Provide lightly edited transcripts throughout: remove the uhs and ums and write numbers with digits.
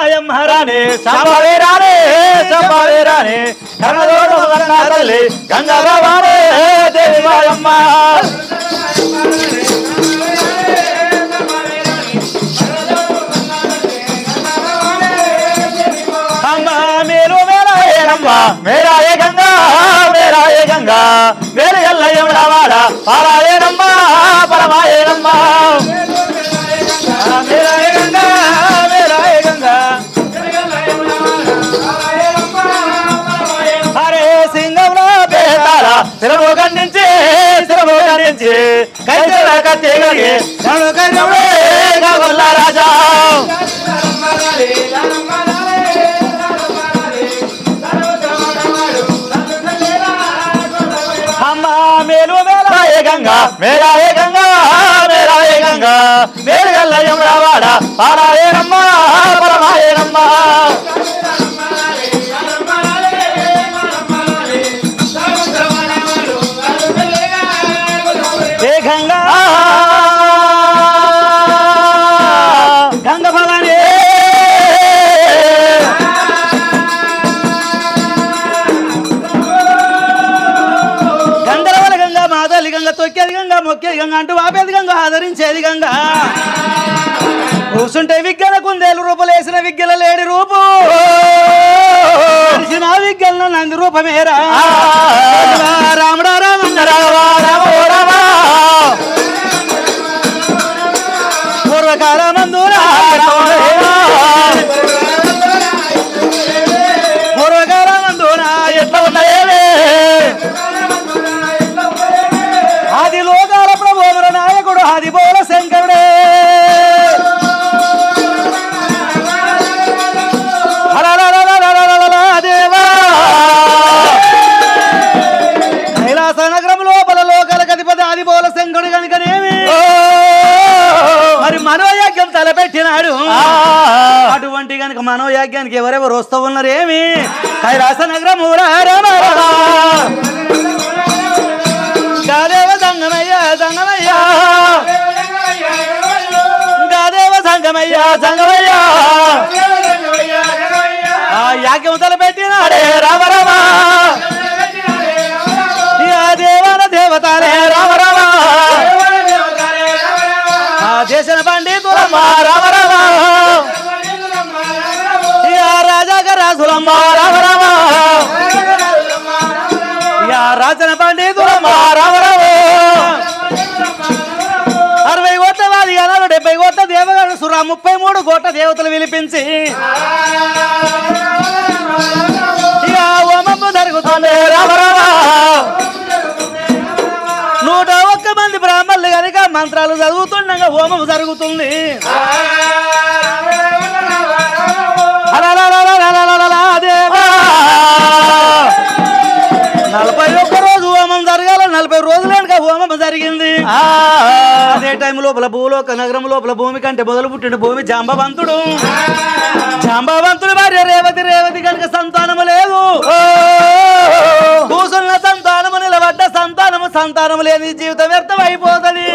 మాయమ్మ రాణి సంబవే రాణి సంబవే రాణి కన్నదోడు గంగా తల్లి గంగా రాణి దేవి మాయమ్మ मेरा ये गंगा मेरे अल्लाह पारा ये नम्मा परमाये नम्मा मेरा ये गंगा अरे सिंगम बेतारा सिरमो गंडिंचे कैसे कच्चे गए गंगा राजा मेरा ये गंगा मेरे गल्ला यमुनावाड़ा पारा ये नम्मा परमाये नम्मा ये गंगा गंगा भवानी గంగ తొక్కేది గంగ మొక్కేది గంగ అంటూ ఆపేది గంగ ఆదరించేది గంగ కూర్చుంటే విగ్గల కుందేలు రూపలేసిన విగ్గల లేడి రూపు విగ్గల నంది రూపమేరా రాముడా రామన్న రామ పూర్వకాలమందునా ఎట్లా ఉన్నాయే ఆది లోకాల ప్రభువుల నాయకుడు ఆది బోల శంకరుడే దేవా కైలాస నగరం లోపల లోకాలకు అధిపతి ఆది బోల శంకరుడు కనుకనేమి మరి మనోయాజ్ఞం తలపెట్టినాడు అటువంటి కనుక మనోయాజ్ఞానికి ఎవరెవరు వస్తూ ఉన్నారేమి కైలాస నగరం గాదేవ సంగమయ్యా సంగమయ్యా గాదేవ సంగమయ్యా సంగమయ్యా ఆ యాజ్ఞం తలపెట్టినాడే రామ రామ దేవాన దేవతాలే రామ రామ ఆ దేశన పండితులమ్మ రామ రామ రాజాక రాజులమ్మ రామ రామ రాజన పండితులమ్మ రామ రామ 60 కోట్ల వాది గణాలు 70 కోట్ల దేవగణ సుర 33 కోట్ల దేవతలు విలిపించి ఇక హోమము జరుగుతుంది రామ రామ 101 మంది బ్రాహ్మణులు కనుక మంత్రాలు చదువుతుండగా హోమము జరుగుతుంది దేవా 41 రోజు హోమం జరగాల 40 రోజులు కనుక హోమం జరిగింది అదే టైం లోపల భూలోక నగరం లోపల భూమి కంటే మొదలు పుట్టిన భూమి జాంబవంతుడు భార్య రేవతి కనుక సంతానము లేదు కూసున్న సంతానము నిలబడ్డ సంతానము లేని జీవితం వ్యర్థం అయిపోతుంది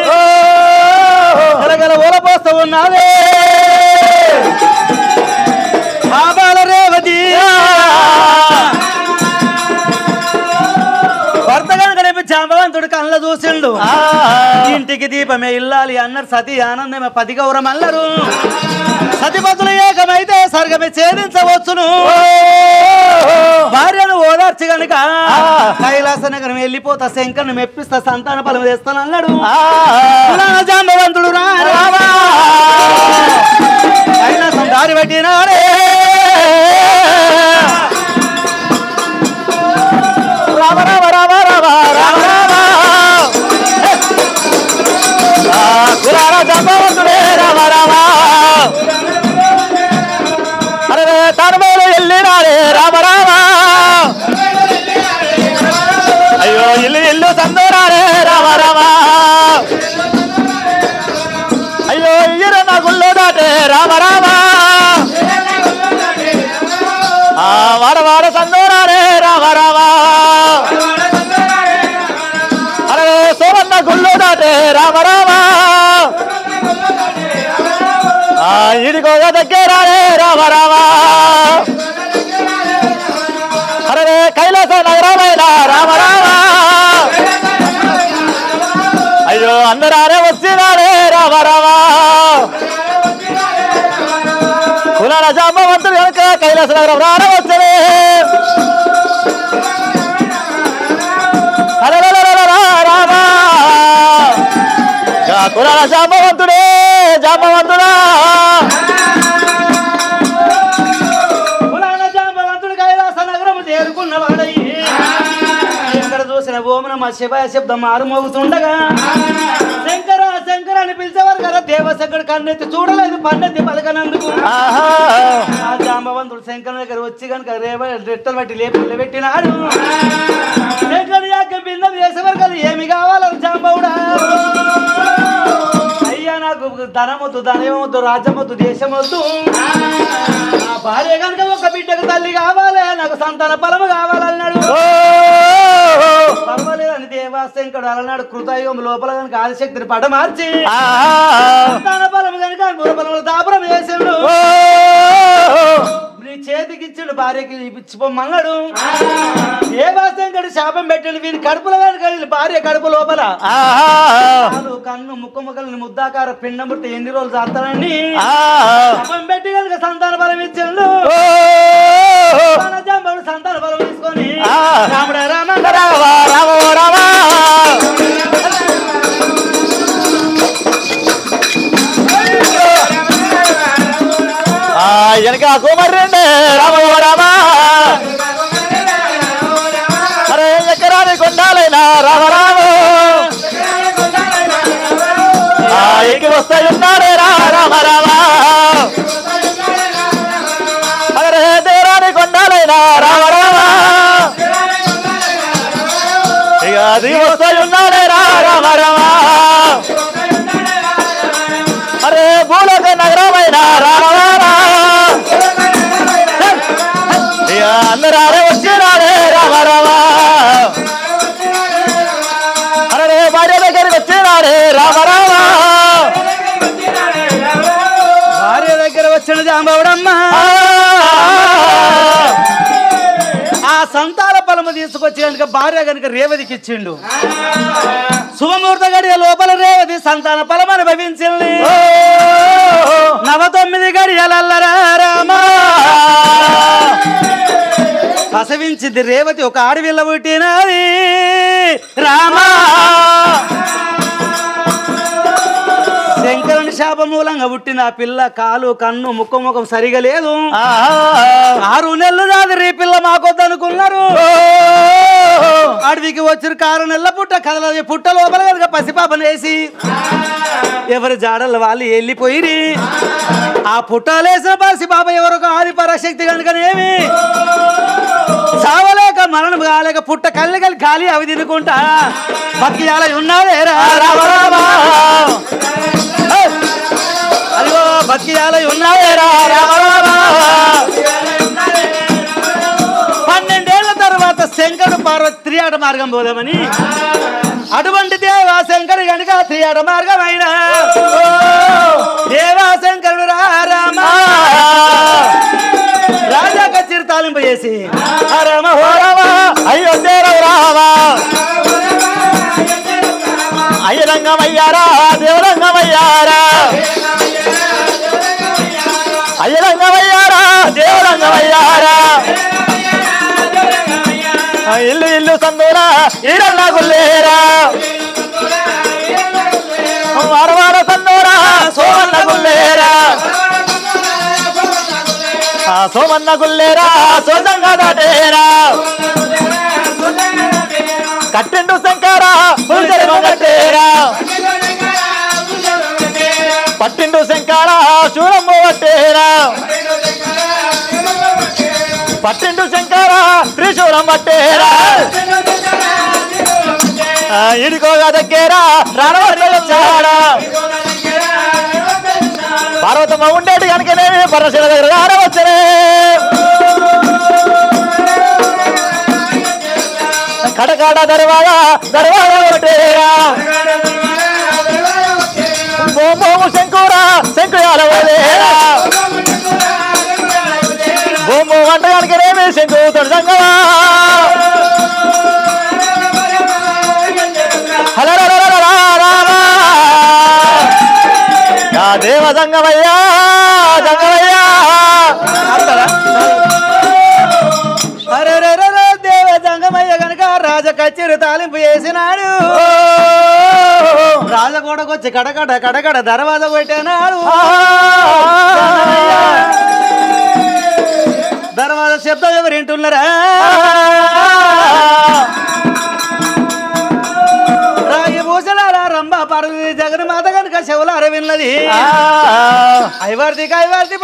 గలగల ఓలపోస్తూ ఉన్నదే బాబాల రేవతి భర్త కనుక జాంబవంతుడు కళ్ళ చూసిండు ఇంటికి దీపమే ఇల్లాలి అన్నారు సతీ ఆనందమే పతి గౌరవం అన్నారు సతిపతులు ఏకమైతే స్వర్గమే ఛేదించవచ్చును భార్యను ఓదార్చి గనుక కైలాస నగరం వెళ్ళిపోతా శంకర్ను మెప్పిస్తా సంతాన ఫలం చేస్తానన్నాడు జాంబవంతుడు కైలాసం దారి పెట్టినాడే రామ రామ రామ రామ రామ రామ జాంబవంతుడే రామ రామ అరే తనమేలు వెళ్ళినాడే రామ రామ అయ్యో ఇల్లు సందోరాడే రామ రామ అయ్యో ఇరన్న గుళ్ళు దాటే రామ రామ వాడ సందోరాడే రామ రామ అరే సోమన్న గుళ్ళు దాటే రామ రామ ఇడికోగా దగ్గరాలే రామ రామ అరే కైలాస నగరమైన రామ రామ అయ్యో అందరానే వచ్చినారే రామ రామ కులాల జాంబవంతుడు కనుక కైలాస నగరం రానే వచ్చలే రామ కులాల జాంబవంతుడే జాంబవంతుడా కులాల జాంబవంతుడు కైలాస నగరం చేరుకున్నవాడయ్యి ఎక్కడ చూసిన ఓం నమః శివాయ శబ్దం మారుమోగుతుండగా శంకర శంకర అని పిలిచేవారు కదా దేవశంకరుడు కన్నెత్తి చూడలేదు పన్నెత్తి పలకనందుకు ఆ జాంబవంతుడు శంకర దగ్గర వచ్చి కనుక రెట్టలు బట్టి లేపులు పెట్టినాడు శంకరు యాక భిన్న చేసేవారు కదా ఏమి కావాలని జాంబవుడా అయ్యా నాకు ధనమొద్దు ధనమొద్దు రాజ్యమొద్దు దేశమొద్దు నా భార్య కనుక ఒక బిడ్డకు తల్లి కావాలి నాకు సంతాన ఫలము కావాలన్నాడు పర్వాలేదని దేవాశంకరుడు అలనాడు కృతయుగం లోపల కనుక ఆదిశక్తిని పడమార్చి సంతాన ఫలము కనుక గురఫలములు దాపురం వేసిండు నీ చేతికి ఇచ్చిండు భార్యకి ఇచ్చిపోమన్నాడు దేవాశంకరుడు శాపం పెట్టిండు వీని కడుపులో కనుక భార్య కడుపు లోపల కన్ను ముక్కముక్కలని ముద్దాకార పిండం పుట్టి ఎన్ని రోజులు చేస్తానండి శాపం పెట్టి కనుక సంతాన ఫలం ఇచ్చిండు జాంబవుడు సంతాన ఫలం తీసుకొని రాముడే రామ రామ రామ రామ వెనక కుమర్రెండే రామ రామ అరే ఎకరాని కొండాలైనా రామ రామ ఎక్కి వస్తాయున్నాడే రామ రామ అరే దేరాని కొండాలైనా రామ రామ ఇక అది వస్తాయున్నాడే రామ రామ అరే భూలోక నగరమైన రామ ఇక అందరారే వచ్చినాడే రామ రామ అరే భార్య దగ్గరికి వచ్చినాడే రామ రామ భార్య దగ్గర వచ్చిన జాంబవుడమ్మా ఆ సంతాన ఫలము తీసుకొచ్చి కనుక భార్య కనుక రేవతికి ఇచ్చిండు శుభముహూర్త గడియ లోపల రేవతి సంతాన ఫలం అనుభవించింది 9 గడియలల్లరా రామా ప్రసవించింది రేవతి ఒక ఆడవిల్ల పుట్టినది రామా శంకరుని శాప మూలంగా పుట్టిన ఆ పిల్ల కాలు కన్ను ముఖం సరిగా లేదు 6 నెలలు కాదు రీ పిల్ల మాకొద్దనుకున్నారు అడవికి వచ్చిన 6 నెలల పుట్ట కదలది పుట్ట లోపల కనుక పసిపాపను వేసి ఎవరి జాడలు వాళ్ళు వెళ్ళిపోయి ఆ పుట్టలేసిన పసిపాప ఎవరొక ఆది పరాశక్తి కనుకనేమి చావలేక మరణం కాలేక పుట్ట కళ్ళు ఖాళీ అవి తినుకుంటా బతికియాల ఉన్నాడే అదిగో బతికియాల ఉన్నాడే 12 ఏళ్ల తర్వాత శంకరుడు పార్వతి త్రియాట మార్గం పోదామని అటువంటి దేవాశంకరుడు కనుక త్రియాట మార్గం అయినా దేవాశంకరుడు రామ రాజా కచ్చిరి తాలింపు చేసి రామ హో రామ అయ్యో రామ అయ్యరంగమయ్యారా దేవురంగమయ్యారా అయ్యరంగమయ్యారా దేవురంగమయ్యారా ఇల్లు ఇల్లు సందూరా ఈరన్నా గుల్లేరా వారవార సందూరా సోమన్న గుల్లేరా సోమన్న గుల్లేరా సోదంగా దాటేరా కట్టిండు శంకర కట్టేరా పట్టిండు శంకర చూడమ్మ పట్టేరా పట్టిండు శంకర త్రిశూలం పట్టేరా ఇడికోగా దగ్గర రానవచ్చాడా పార్వతమ్మ ఉండేటి కనుకనే పరశుల దగ్గర రానవచ్చనే కడకాడ దర్వాగా కొట్టేరా శంకురా శంకు బొమ్మ వంటగానికి రేమే శంకుతాడు సంగమా దేవ సంగమయ్యా సంగమయ్యా అరే దేవ సంగమయ్య గనక రాజ కచ్చేరి తాలింపు చేసినాడు రాజగోడకొచ్చి కడకడ దర్వాజ పెట్టినాడు దర్వాజ శబ్దం ఎవరు వింటున్నారా రాగి భూషణారా రంభ పార్వతి జగన్మాత కనుక శివులార విన్నది ఐవార్తి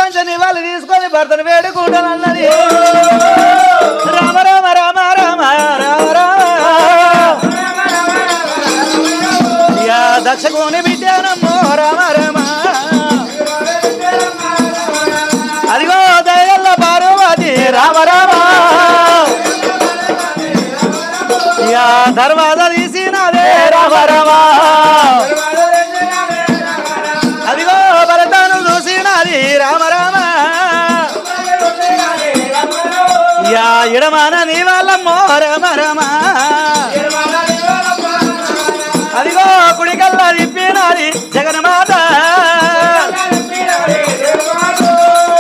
పంచని వాళ్ళు తీసుకొని భర్తను వేడుకుంటానన్నది రామ రామ రామ రామ రామ రామ యా దక్షకోని విద్యానమ్మో రామ రామ అదిగో దయగల్ల పార్వతి రామ రామ యా దర్వాజ తీసినదే రామ రామ అదిగో భరతాను చూసినది రామ రామ యా ఇడమాన నీ వాళ్ళమ్మో రామ రామ అదిగో కుడికల్లా తిప్పినది జగన్మాత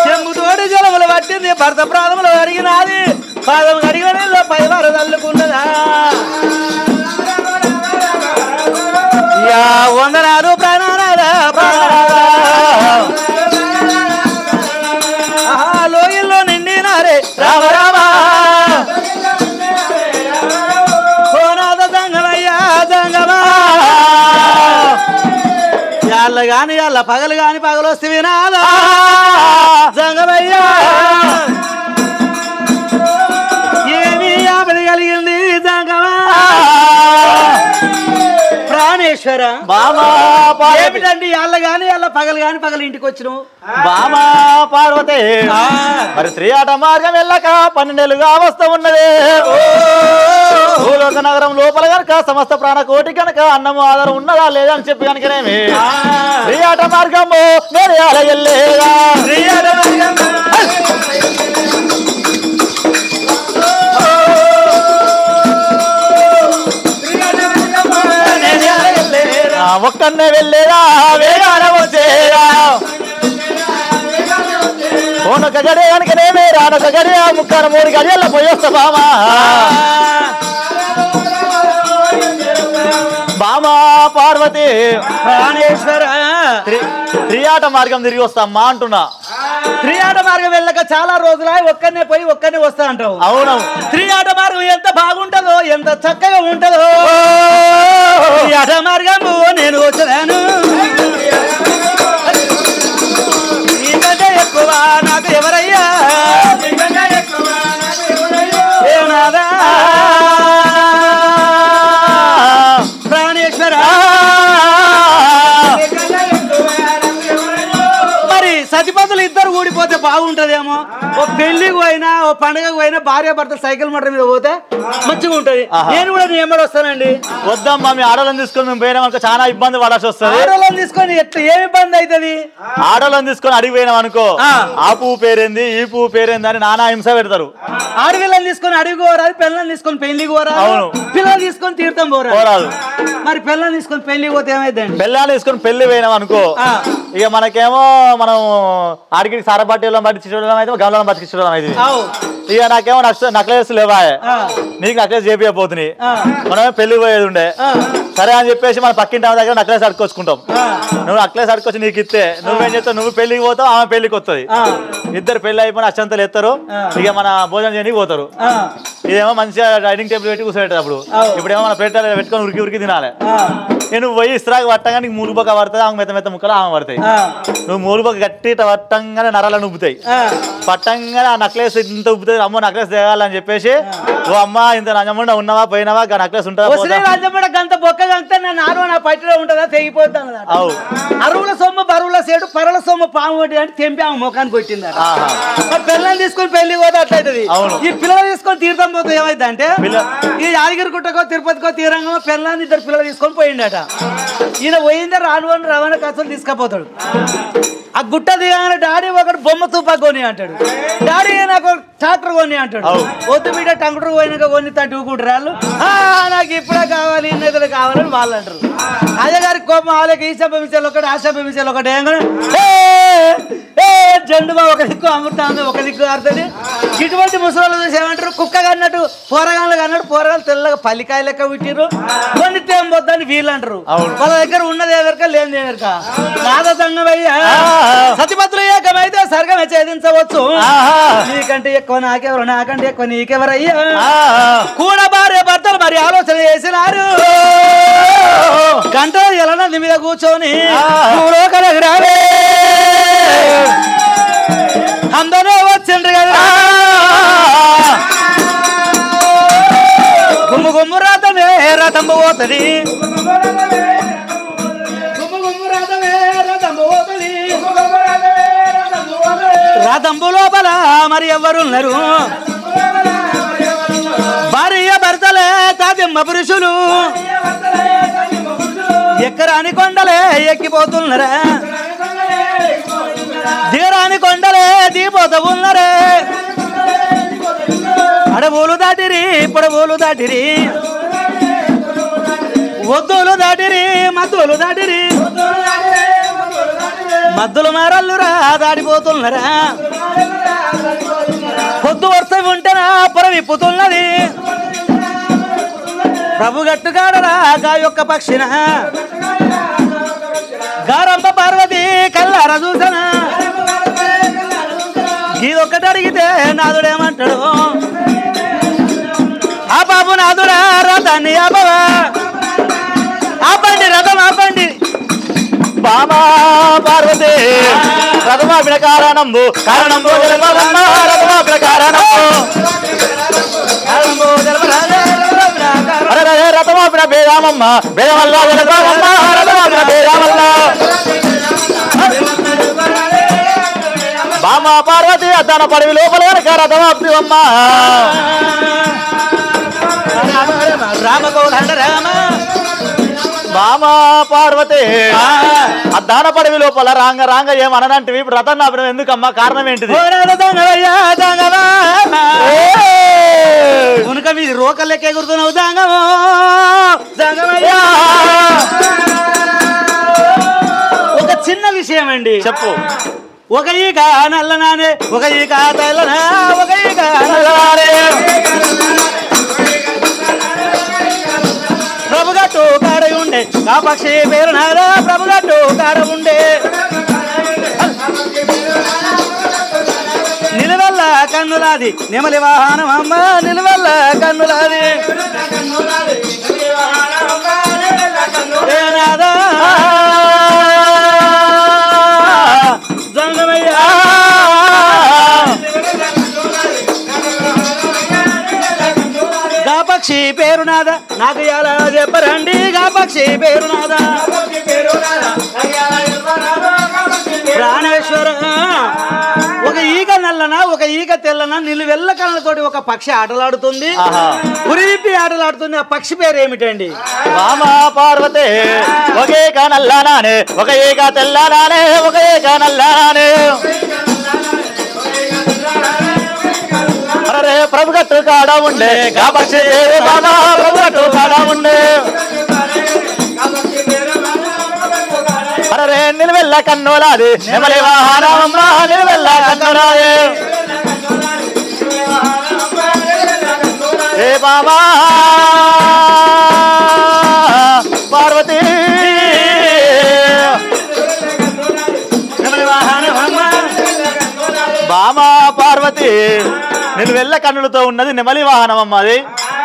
చెంబుతోటి జలములు పట్టింది భర్త ప్రాణములు అడిగినది పాదం కడిగడిలో పైవారు తల్లుకున్నదా యా వందనాలు ప్రాణాల లోయల్లో నిండినారే రామ రామ కోనాద సంగమయ్యా సంగమా యాళ్ళ గాని యాళ్ళ పగలు గాని పగలు వస్తే వినాదా సంగమయ్యా ఏమి ఆపద కలిగింది సంగమా ప్రాణేశ్వర ఏమిటండి యాళ్ళ గాని యాళ్ళ పగలు గాని పగలు ఇంటికి వచ్చినావు బామా పార్వతే మరి త్రియాట మార్గం వెళ్ళక 12 ఏళ్ళుగా అవస్థ ఉన్నది భూలోక నగరం లోపల కనుక సమస్త ప్రాణకోటి కనుక అన్నము ఆధారం ఉన్నదా లేదా అని చెప్పి కనుకనేమి త్రియాట మార్గము వేరే వెళ్ళేదా ఒక్కనే వెళ్ళేదా వేగాన వచ్చేదా ఓనొక గడి కనుకనేమి రానొక గడి ముక్కన 3 గడియల్లో పోయొస్తా బామా బామా పార్వతి ప్రాణేశ్వర త్రియాట మార్గం తిరిగి వస్తామ్మా అంటున్నా త్రియాట మార్గం వెళ్ళక చాలా రోజులు ఒక్కనే పోయి ఒక్కనే వస్తా అంటావు అవునవు త్రియాట మార్గం ఎంత బాగుంటదో ఎంత చక్కగా ఉంటదో త్రియాట మార్గము నేను వచ్చాను నీకంటే ఎక్కువ నాకు ఎవరయ్యా ఏనాదా ప్రాణేశ్వర మరి సతిపతులు ఇద్దరు ఊడిపోతే బాగుంటదేమో ఓ పెళ్లికి పోయినా ఓ పండుగకు పోయినా భార్య భర్త సైకిల్ మోటార్ మీద పోతే మంచిగా ఉంటది నేను కూడా నేను ఎంబడి వస్తానండి వద్దమ్మా మీ ఆడోళ్ళని తీసుకొని మేము పోయినా అనుకో చాలా ఇబ్బంది పడాల్సి వస్తుంది ఆడోళ్ళని తీసుకొని ఎట్లా ఏమి ఇబ్బంది అవుతుంది ఆడోళ్ళని తీసుకొని అడిగి పోయినాం అనుకో ఆ పువ్వు పేరేంది ఈ పువ్వు పేరేంది అని నానా హింస పెడతారు ఆడపిల్లని తీసుకొని అడిగి పోరాదు పిల్లల్ని తీసుకొని పెళ్లికి పోరాదు పిల్లలు తీసుకొని తీర్థం పోరాదు మరి పిల్లల్ని తీసుకొని పెళ్లికి పోతే ఏమైందండి పిల్లల్ని తీసుకొని పెళ్లి పోయినాం అనుకో ఇక మనకేమో మనం ఆడికి సారపాటీలో పట్టించడం అయితే గమలం పట్టించడం అయితే ఇక నాకేమో నక్లెస్ లేవా నీకు నక్లెస్ చేపియపోతున్నాయి మనమే పెళ్లి పోయేది ఉండే సరే అని చెప్పేసి మన పక్కింటి ఆమె దగ్గర నక్లెస్ అడుకొచ్చుకుంటాం నువ్వు నక్లెస్ అడుకొచ్చి నీకు ఇస్తే నువ్వేం చేస్తావు నువ్వు పెళ్లికి పోతావు ఆమె పెళ్లికి వస్తుంది ఇద్దరు పెళ్లి అయిపోయిన అచ్చంతలు ఎత్తారు ఇక మన భోజనం చేయడానికి పోతారు ఇదేమో మంచిగా డైనింగ్ టేబుల్ పెట్టి కూర్చోబెట్టారు అప్పుడు ఇప్పుడేమో మన పెట్టాలి పెట్టుకొని ఉరికి ఉరికి తినాలి నువ్వు పోయి ఇస్త్రాకి పట్టగానే నీకు మూలుబొక్క పడుతుంది ఆమె మెత్త మెత్త ముక్కలు ఆమె పడతాయి నువ్వు మూలుబొక్క గట్టి పట్టంగానే నరాలను ఉబ్బుతాయి పట్టంగానే ఆ నక్లెస్ ఇంత ఉబ్బుతుంది అమ్మో నక్లెస్ తేగాలని చెప్పేసి ఓ అమ్మ ఇంత నంజముండ ఉన్నావా పోయినావా నక్లెస్ ఉంటుందా గంత బొక్క గంత నా పట్టిలో ఉంటుందా తెగిపోతాను అరువుల సొమ్ము బరువుల సేడు పరుల సొమ్ము పాము కొట్టి అంటే తెంపి ఆమె ముఖానికి కొట్టింది పిల్లల్ని తీసుకొని పెళ్లి పోతే అట్లయితుంది ఈ పిల్లలు తీసుకొని తీర్థం పోతే ఏమైంది అంటే ఈ యాదగిరి గుట్టకో తిరుపతికో తీరంగమో పిల్లల్ని ఇద్దరు పిల్లలు తీసుకొని పోయిండట ఈయన పోయిందే రాను రవాణా ఖర్చులు తీసుకపోతాడు ఆ గుట్ట దిగానే డాడీ ఒకటి బొమ్మ తుప్ప కొని అంటాడు, డాడీ నాకు ట్రాక్టర్ కొని అంటాడు. వద్దు బిడ్డ టంకుడు పోయినాక కొని తట్టుకుంటారు వాళ్ళు. నాకు ఇప్పుడే కావాలి ఇన్నెదలు కావాలని వాళ్ళు అంటారు. అదే గారి కోపం వాళ్ళకి ఈ సభ విషయాలు ఒకటి ఆ సభ విషయాలు ఒకటి జెండుమా ఒక దిక్కు అమృతాంది ఒక దిక్కు ఆడుతుంది. ఇటువంటి ముసలు చూసి ఏమంటారు, కుక్క కన్నట్టు పోరగాళ్ళు కన్నట్టు పోరగాళ్ళు తెల్లగా పల్లికాయ లెక్క పుట్టిరు, కొన్ని తేంబొద్దని వీళ్ళు అంటారు. వాళ్ళ దగ్గర ఉన్నది ఎవరిక లేనిది ఎవరిక నాదతంగమయ్యా సతిపత్రులు ఏకమైతే సర్గమే ఛేదించవచ్చు. నీకంటే ఎక్కువ నాకెవరు, నాకంటే ఎక్కువ నీకెవరయ్యా. కూడా భార్య భర్తలు మరి ఆలోచన చేసినారు. గంట ఎలనంది మీద కూర్చొని రావే అందరూ వచ్చిండ్రు కదా. గుమ్ము గుమ్ము రాతమే రథంబు పోతుంది, రథంబు లోపల మరి ఎవరున్నారు, భార్య భర్తలే తాదిమ్మ పురుషులు ఎక్కరాని కొండలే ఎక్కిపోతున్నారా, దిగరాని కొండలే దిగిపోతూ ఉన్నారే. అడవులు దాటిరి పొడవులు దాటిరి, ఒద్దులు దాటిరి మద్దులు దాటిరి, మద్దులు మారల్లురా దాడిపోతున్నారా. పొద్దు వరుస ఉంటేనా పొర విప్పుతున్నది, ప్రభు గట్టుగాడరా గా యొక్క పక్షిన గారంబ పార్వతి కల్లార చూసన. ఇదొక్కటి అడిగితే నాదుడేమంటాడు, ఆ బాబు నాదుడా రథాన్ని ఆపవా, ఆపండి రథం ఆపండి. బామా పార్వతి రథమాపిన కారణంబు కారణంబు రథమాపిన కారణంబు రథమాపిన బేరామమ్మ బేరమల్ల రథమాపిన బేరామల్ల. బామా పార్వతి అద్దాన పడివి లోపల కనుక రథమాపివమ్మ. రామగౌడ రామ బామా పార్వతి అద్దాన పడివి లోపల రాంగ రాంగ ఏమనంటివి, ఇప్పుడు రథం నాపిన ఎందుకమ్మా, కారణం ఏంటిది? ఉనక మీది రోకలు లెక్క ఎగురుతున్నావు దాంగమో దాంగమయ్యా. ఒక చిన్న విషయం అండి చెప్పు. ఒక ఈక నల్లనానే ఒక ఈక తెల్లనా ఒక ఈక నల్లనానే, ప్రభుగట్టు కాడ ఉండే ఆ పక్షి పేరు నాదా, ప్రభుగట్టు కాడ ఉండే నిలువెల్ల కన్నులాది నెమలి వాహనం అమ్మ నిలువెల్ల కన్నులాది నాదా జంగమయ్యా. గా పక్షి పేరు నాదా నాకు ఎలా చెప్పరండి, గా పక్షి పేరు నాదా ప్రాణేశ్వర. ఒక ఈగ నల్లనా ఒక ఈగ తెల్లనా నిలువెల్ల కళ్ళతోటి ఒక పక్షి ఆటలాడుతుంది, ఉరిపి ఆటలాడుతుంది. ఆ పక్షి పేరు ఏమిటండి? బామా పార్వతి ఒక ఏక నల్లనానే ఒక ఏక తెల్లనానే ఒక ఏక నల్లనానే. అరే ప్రభుగట్టు కాడ ఉండే గా పక్షి బామా ప్రభుగట్టు కాడ ఉండే. అరే నిలువెల్ల కన్నులాది నెమలి వాహనమ్మ నిలువెల్ల కన్నులాది. ఏ బామా పార్వతి బామా పార్వతి నిలువెల్ల కన్నులతో ఉన్నది నెమలి వాహనం అమ్మ.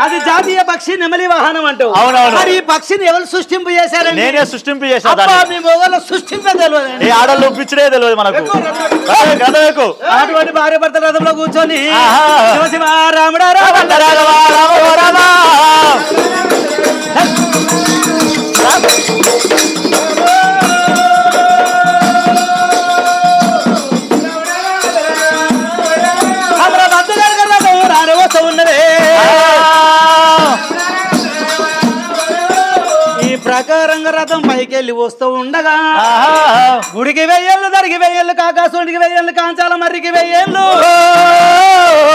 అది జాతీయ పక్షి నెమలి వాహనం అంటూ. అవునవును. మరి ఈ పక్షిని ఎవరు సృష్టింపు చేశారండి? నేనే సృష్టింపు చేశాను. మీ మొగలు సృష్టింపే తెలియదు, ఈ ఆడళ్ళు పిచ్చిడే తెలియదు మనకు. అటువంటి భార్య భర్త రథంలో కూర్చొని శివశివ రాముడా ఉన్నదే. ఈ ప్రకారం రంగ రథం పైకెళ్ళి వస్తూ ఉండగా గుడికి వెయ్యేళ్ళు దరికి వెయ్యేళ్ళు కాకాసుడికి వెయ్యేళ్ళు కాంచాల మర్రికి వెయ్యేళ్ళు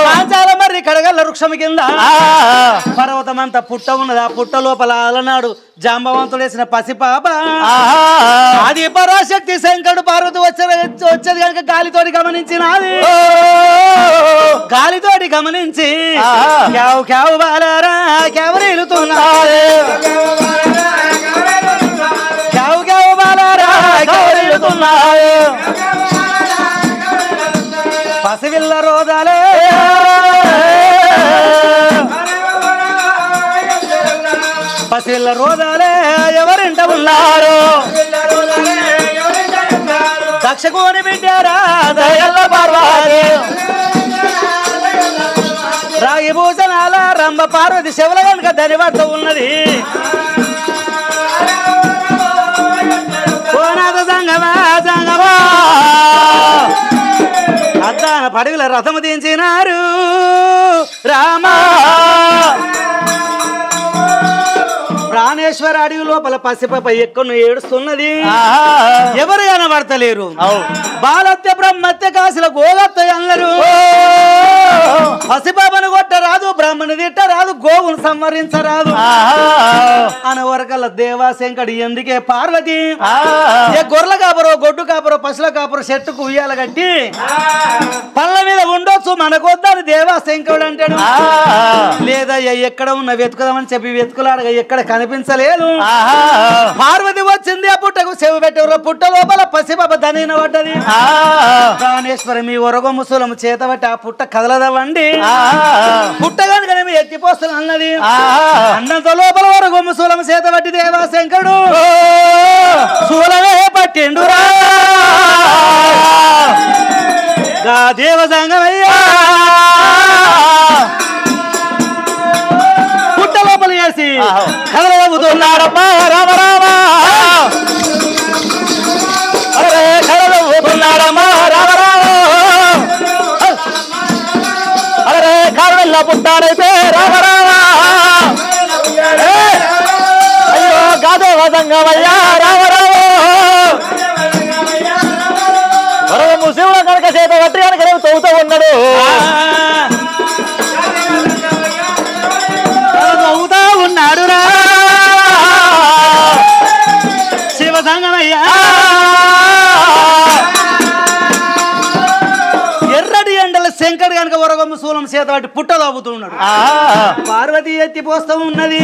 కాంచాల మర్రి కడగల్ల వృక్షం కింద పర్వతమంతా పుట్ట ఉన్నది ఆ పుట్ట లోపల అలనాడు జాంబవంతుడేసిన పసిపాప అది పరాశక్తి శంకరుడు పార్వతి వచ్చేది కనుక గాలితోటి గమనించినది గాలితోటి గమనించి క్యావు క్యావు బాలారా కెవరిల్లుతున్నారే క్యావు క్యావు బాలారా కెవరిల్లుతున్నారే పసివిల్ల రోదాలే పసివిల్ల రోదాలే ఎవరింట ఉన్నారు దక్షకోని బిడ్డారా దయల్ల పార్వతి రాగి భూషణాల రంభ పార్వతి శివల కనుక ధనివర్త ఉన్నది ఓనాథ సంగమా సంగమా అద్దాన పడగల రథము దించినారు రామా ప్రాణేశ్వర అడవి లోపల పసిపప ఎక్కను ఏడుస్తున్నది ఎవరు కనబడతలేరు బాలత్య బ్రహ్మత్య కాశల గోగత్త అందరు పసిపాపను కొట్టరాదు బ్రహ్మను తిట్టరాదు గోవును సంవరించరాదు అనవరకల్ల దేవాశంకడి ఎందుకే పార్వతి ఏ గొర్రెల కాపరో గొడ్డు కాపరో పశుల కాపరో చెట్టుకు ఉయ్యాల కట్టి పళ్ళ మీద ఉండొచ్చు మనకొద్దని దేవాశంకరుడు అంటాడు లేదా ఎక్కడ ఉన్న వెతుకుదామని చెప్పి వెతుకులాడగా ఎక్కడ కనిపించలేదు పార్వతి వచ్చింది ఆ పుట్టకు చెవి పెట్టారు పుట్ట లోపల పసిపాప ధనిన పడ్డది ప్రాణేశ్వరి మీ ఒరగ ముసలము చేత బట్టి ఆ పుట్ట కదలదవండి పుట్ట కనుక ఎత్తిపోస్తాను అన్నది అన్నంత లోపల ఒరగ ముసలము చేత బట్టి దేవాశంకరుడు శూలమే పట్టిండురా దేవ సంగమయ్యా పుట్ట లోపల వేసి కదలవుతున్నారమ్మా రామ రామ కదలవుతున్నారమ్మా రామ రామ అరే కారవెల్ల పుట్టారైతే రామ రామ అయ్యో గాదేవ సంగమయ్యా రామ రామ వరదము శివుడు కనుక చేత పట్టి కనుక తవ్వుతూ ఉన్నాడు తవ్వుతా ఉన్నాడు రా శివ సంగమయ్యా ఎర్రటి ఎండల శంకర్ కనుక వరగమ్మ శూలం చేత పట్టి పుట్ట తవ్వుతున్నాడు పార్వతి ఎత్తిపోస్తూ ఉన్నది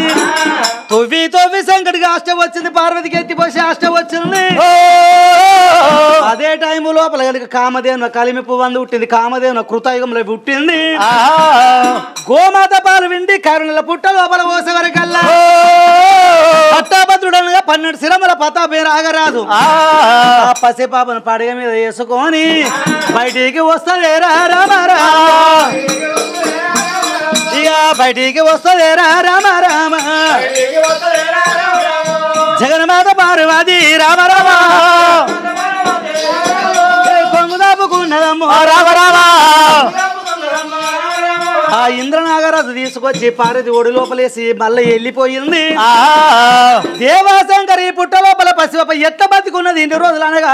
తొవ్వి తొవ్వి శంకర్కి అష్టం వచ్చింది పార్వతికి ఎత్తిపోసి అష్టం వచ్చింది అదే టైము లోపల కనుక కామదేవున కలిమి పువ్వంది పుట్టింది కామదేవున కృతయుగంలో పుట్టింది గోమాత పాలు విండి కరుణల పుట్ట లోపల పోసేవరకల్లా పట్టాభద్రుడనగా 12 శిరముల పతాపే రాగరాదు ఆ పసిపాపను పడగ మీద వేసుకొని బయటికి వస్తలేరా రామ ఇక బయటికి వస్తలేరా రామ రామ జగన్మాత పార్వతి రామ రామ కొంగు దాపుకున్నదమ్మో రామ రామ ఆ ఇంద్రనాగరాజు తీసుకొచ్చి పార్వతి ఒడి లోపలేసి మళ్ళీ వెళ్ళిపోయింది దేవాశంకరి పుట్ట లోపల పసిప ఎట్ట బతికున్నది 2 రోజులు అనగా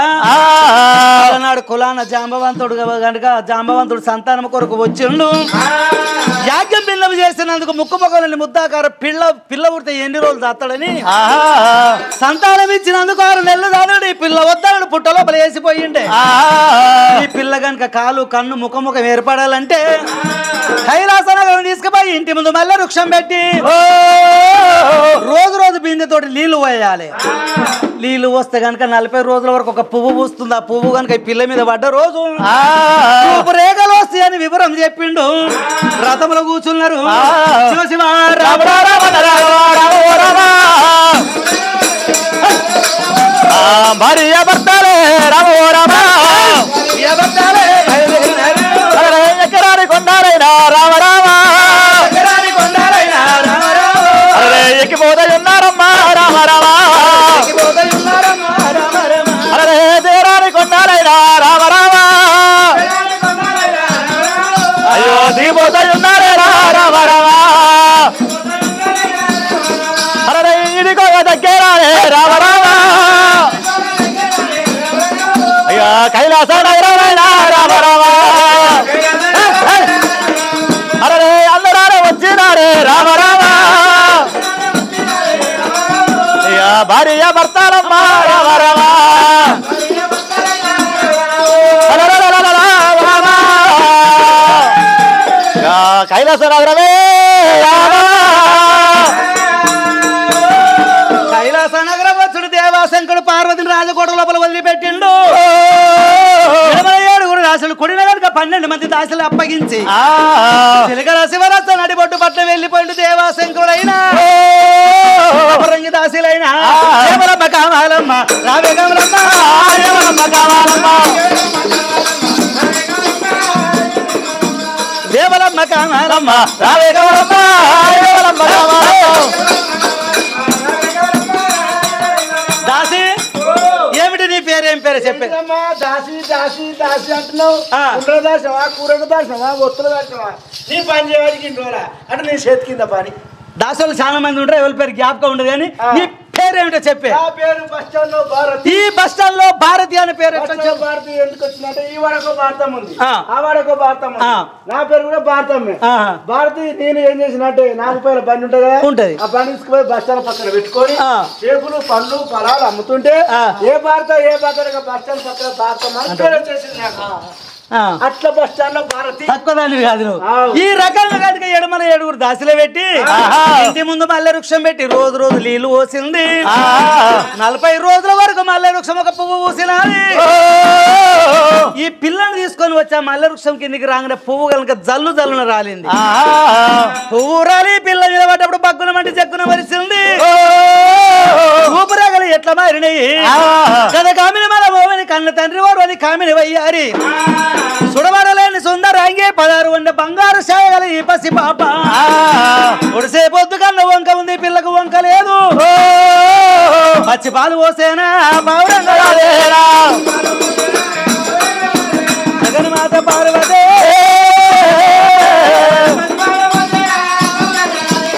నాడు కులాన జాంబవంతుడు కనుక జాంబవంతుడు సంతానం కొరకు వచ్చిండు యాజ్ఞం పిల్లలు చేసినందుకు ముక్కు మొక్కలని ముద్దాకార పిల్ల పుడితే ఎన్ని రోజులు దాస్తాడని సంతానం ఇచ్చినందుకు 6 నెలలు దాదాడు ఈ పిల్ల వద్దాడు పుట్ట లోపల వేసిపోయిండే ఈ పిల్ల కనుక కాలు కన్ను ముఖముఖం ఏర్పడాలంటే కైలాసనగరం తీసుకుపోయి ఇంటి ముందు మళ్ళీ వృక్షం పెట్టి రోజు రోజు బిందెతోటి నీళ్లు పోయాలి నీళ్లు వస్తే కనుక 40 రోజుల వరకు ఒక పువ్వు పూస్తుంది ఆ పువ్వు కనుక ఈ పిల్ల మీద పడ్డ రోజు రేఖలు వస్తాయి అని వివరం చెప్పిండు రథంలో కూర్చున్నారు భార్య భర్తలే రామ రామ ఎక్కరాని కొండారైనా రామ రామ అరే ఎక్కిపోతే ఉన్నారమ్మా రామ రామ అరే దేరాని కొండారైనా రామ రామ అయ్యో దిగిపోతే ఉన్నారే రామ రామ అరే ఇదిగో లంకేరాలే రామ రామ అయ్యా కైలాస నగరమైన రామ రామ అరే అందరారే వచ్చినారే రామ రామ అయ్యా భార్య భర్తలమ్మ రామ రామ కైలాస నగరమే కైలాస నగరం వచ్చుడు దేవాశంకుడు పార్వతిని రాజకోట లోపల వదిలిపెట్టిండు 7 రాశులు కొడిన కనుక 12 మంది దాసులు అప్పగించి చిలకల శివరస నడిబొట్టు పట్ల వెళ్ళిపోయిండు దేవాశంకుడైనా రంగి దాసులైనా దేవలమ్మ కావాలమ్మ రావే గమలమ్మ దేవలమ్మ కావాలమ్మ దేవలమ్మ కావాలమ్మ రావే గమలమ్మ దేవలమ్మ కావాలమ్మ దాసి ఏమిటి నీ పేరు ఏం పేరు చెప్పే దాసి దాసి దాసి అంటున్నావు దాసవా కూరడు దాసవా ఒత్తులు దాసవా నీ పని చేయడానికి ఇంట్లోరా అంటే నీ చేతి కింద పని దాసులు చాలా మంది ఉంటారు ఎవరి పేరు జ్ఞాపకం ఉండదు కానీ నీ పేరేమిటో చెప్పే పేరు బస్ స్టాండ్ లో భారతి ఈ బస్ స్టాండ్ లో భారతి అనే పేరు భారతి ఎందుకు వచ్చిందంటే ఈ వాడకో భారతం ఉంది ఆ వాడకో భారతం ఉంది నా పేరు కూడా భారతమే భారతి నేను ఏం చేసినట్టే 4 రూపాయల బండి ఉంటది కదా ఉంటది ఆ బండి తీసుకుపోయి బస్ స్టాండ్ పక్కన పెట్టుకొని చేపలు పండ్లు ఫలాలు అమ్ముతుంటే ఏ భారత బస్ స్టాండ్ పక్కన భారతం అని పేరు వచ్చేసింది నాకు అట్లా బస్ స్టాండ్ లో భారతి తక్కువ దాన్ని కాదు ఈ రకంగా కనుక 7 దాసులు పెట్టి ఇంటి ముందు మల్లె వృక్షం పెట్టి రోజు నీళ్లు పోసింది 40 రోజుల వరకు మల్లె వృక్షం ఒక పువ్వు పూసినది ఈ పిల్లని తీసుకొని వచ్చా మల్లె వృక్షం కిందికి రాగానే పువ్వు కనుక జల్లున రాలింది పువ్వు రాలి పిల్ల మీద పడ్డప్పుడు బగ్గున మంటి జగ్గున వరిసింది ఊపిరాగలు ఎట్లా మారినాయి కదా కామిని మన ఓవని కన్న తండ్రి వారు అది కామిని వయ్యారి సుడవడలేని సుందరాంగే 16 వంద బంగారు సాయగల ఈ పసి పాప ఒడిసే పొద్దు కన్న వంక ఉంది పిల్లకు వంక లేదు పచ్చి పాలు పోసేనా జగన్మాత పార్వతే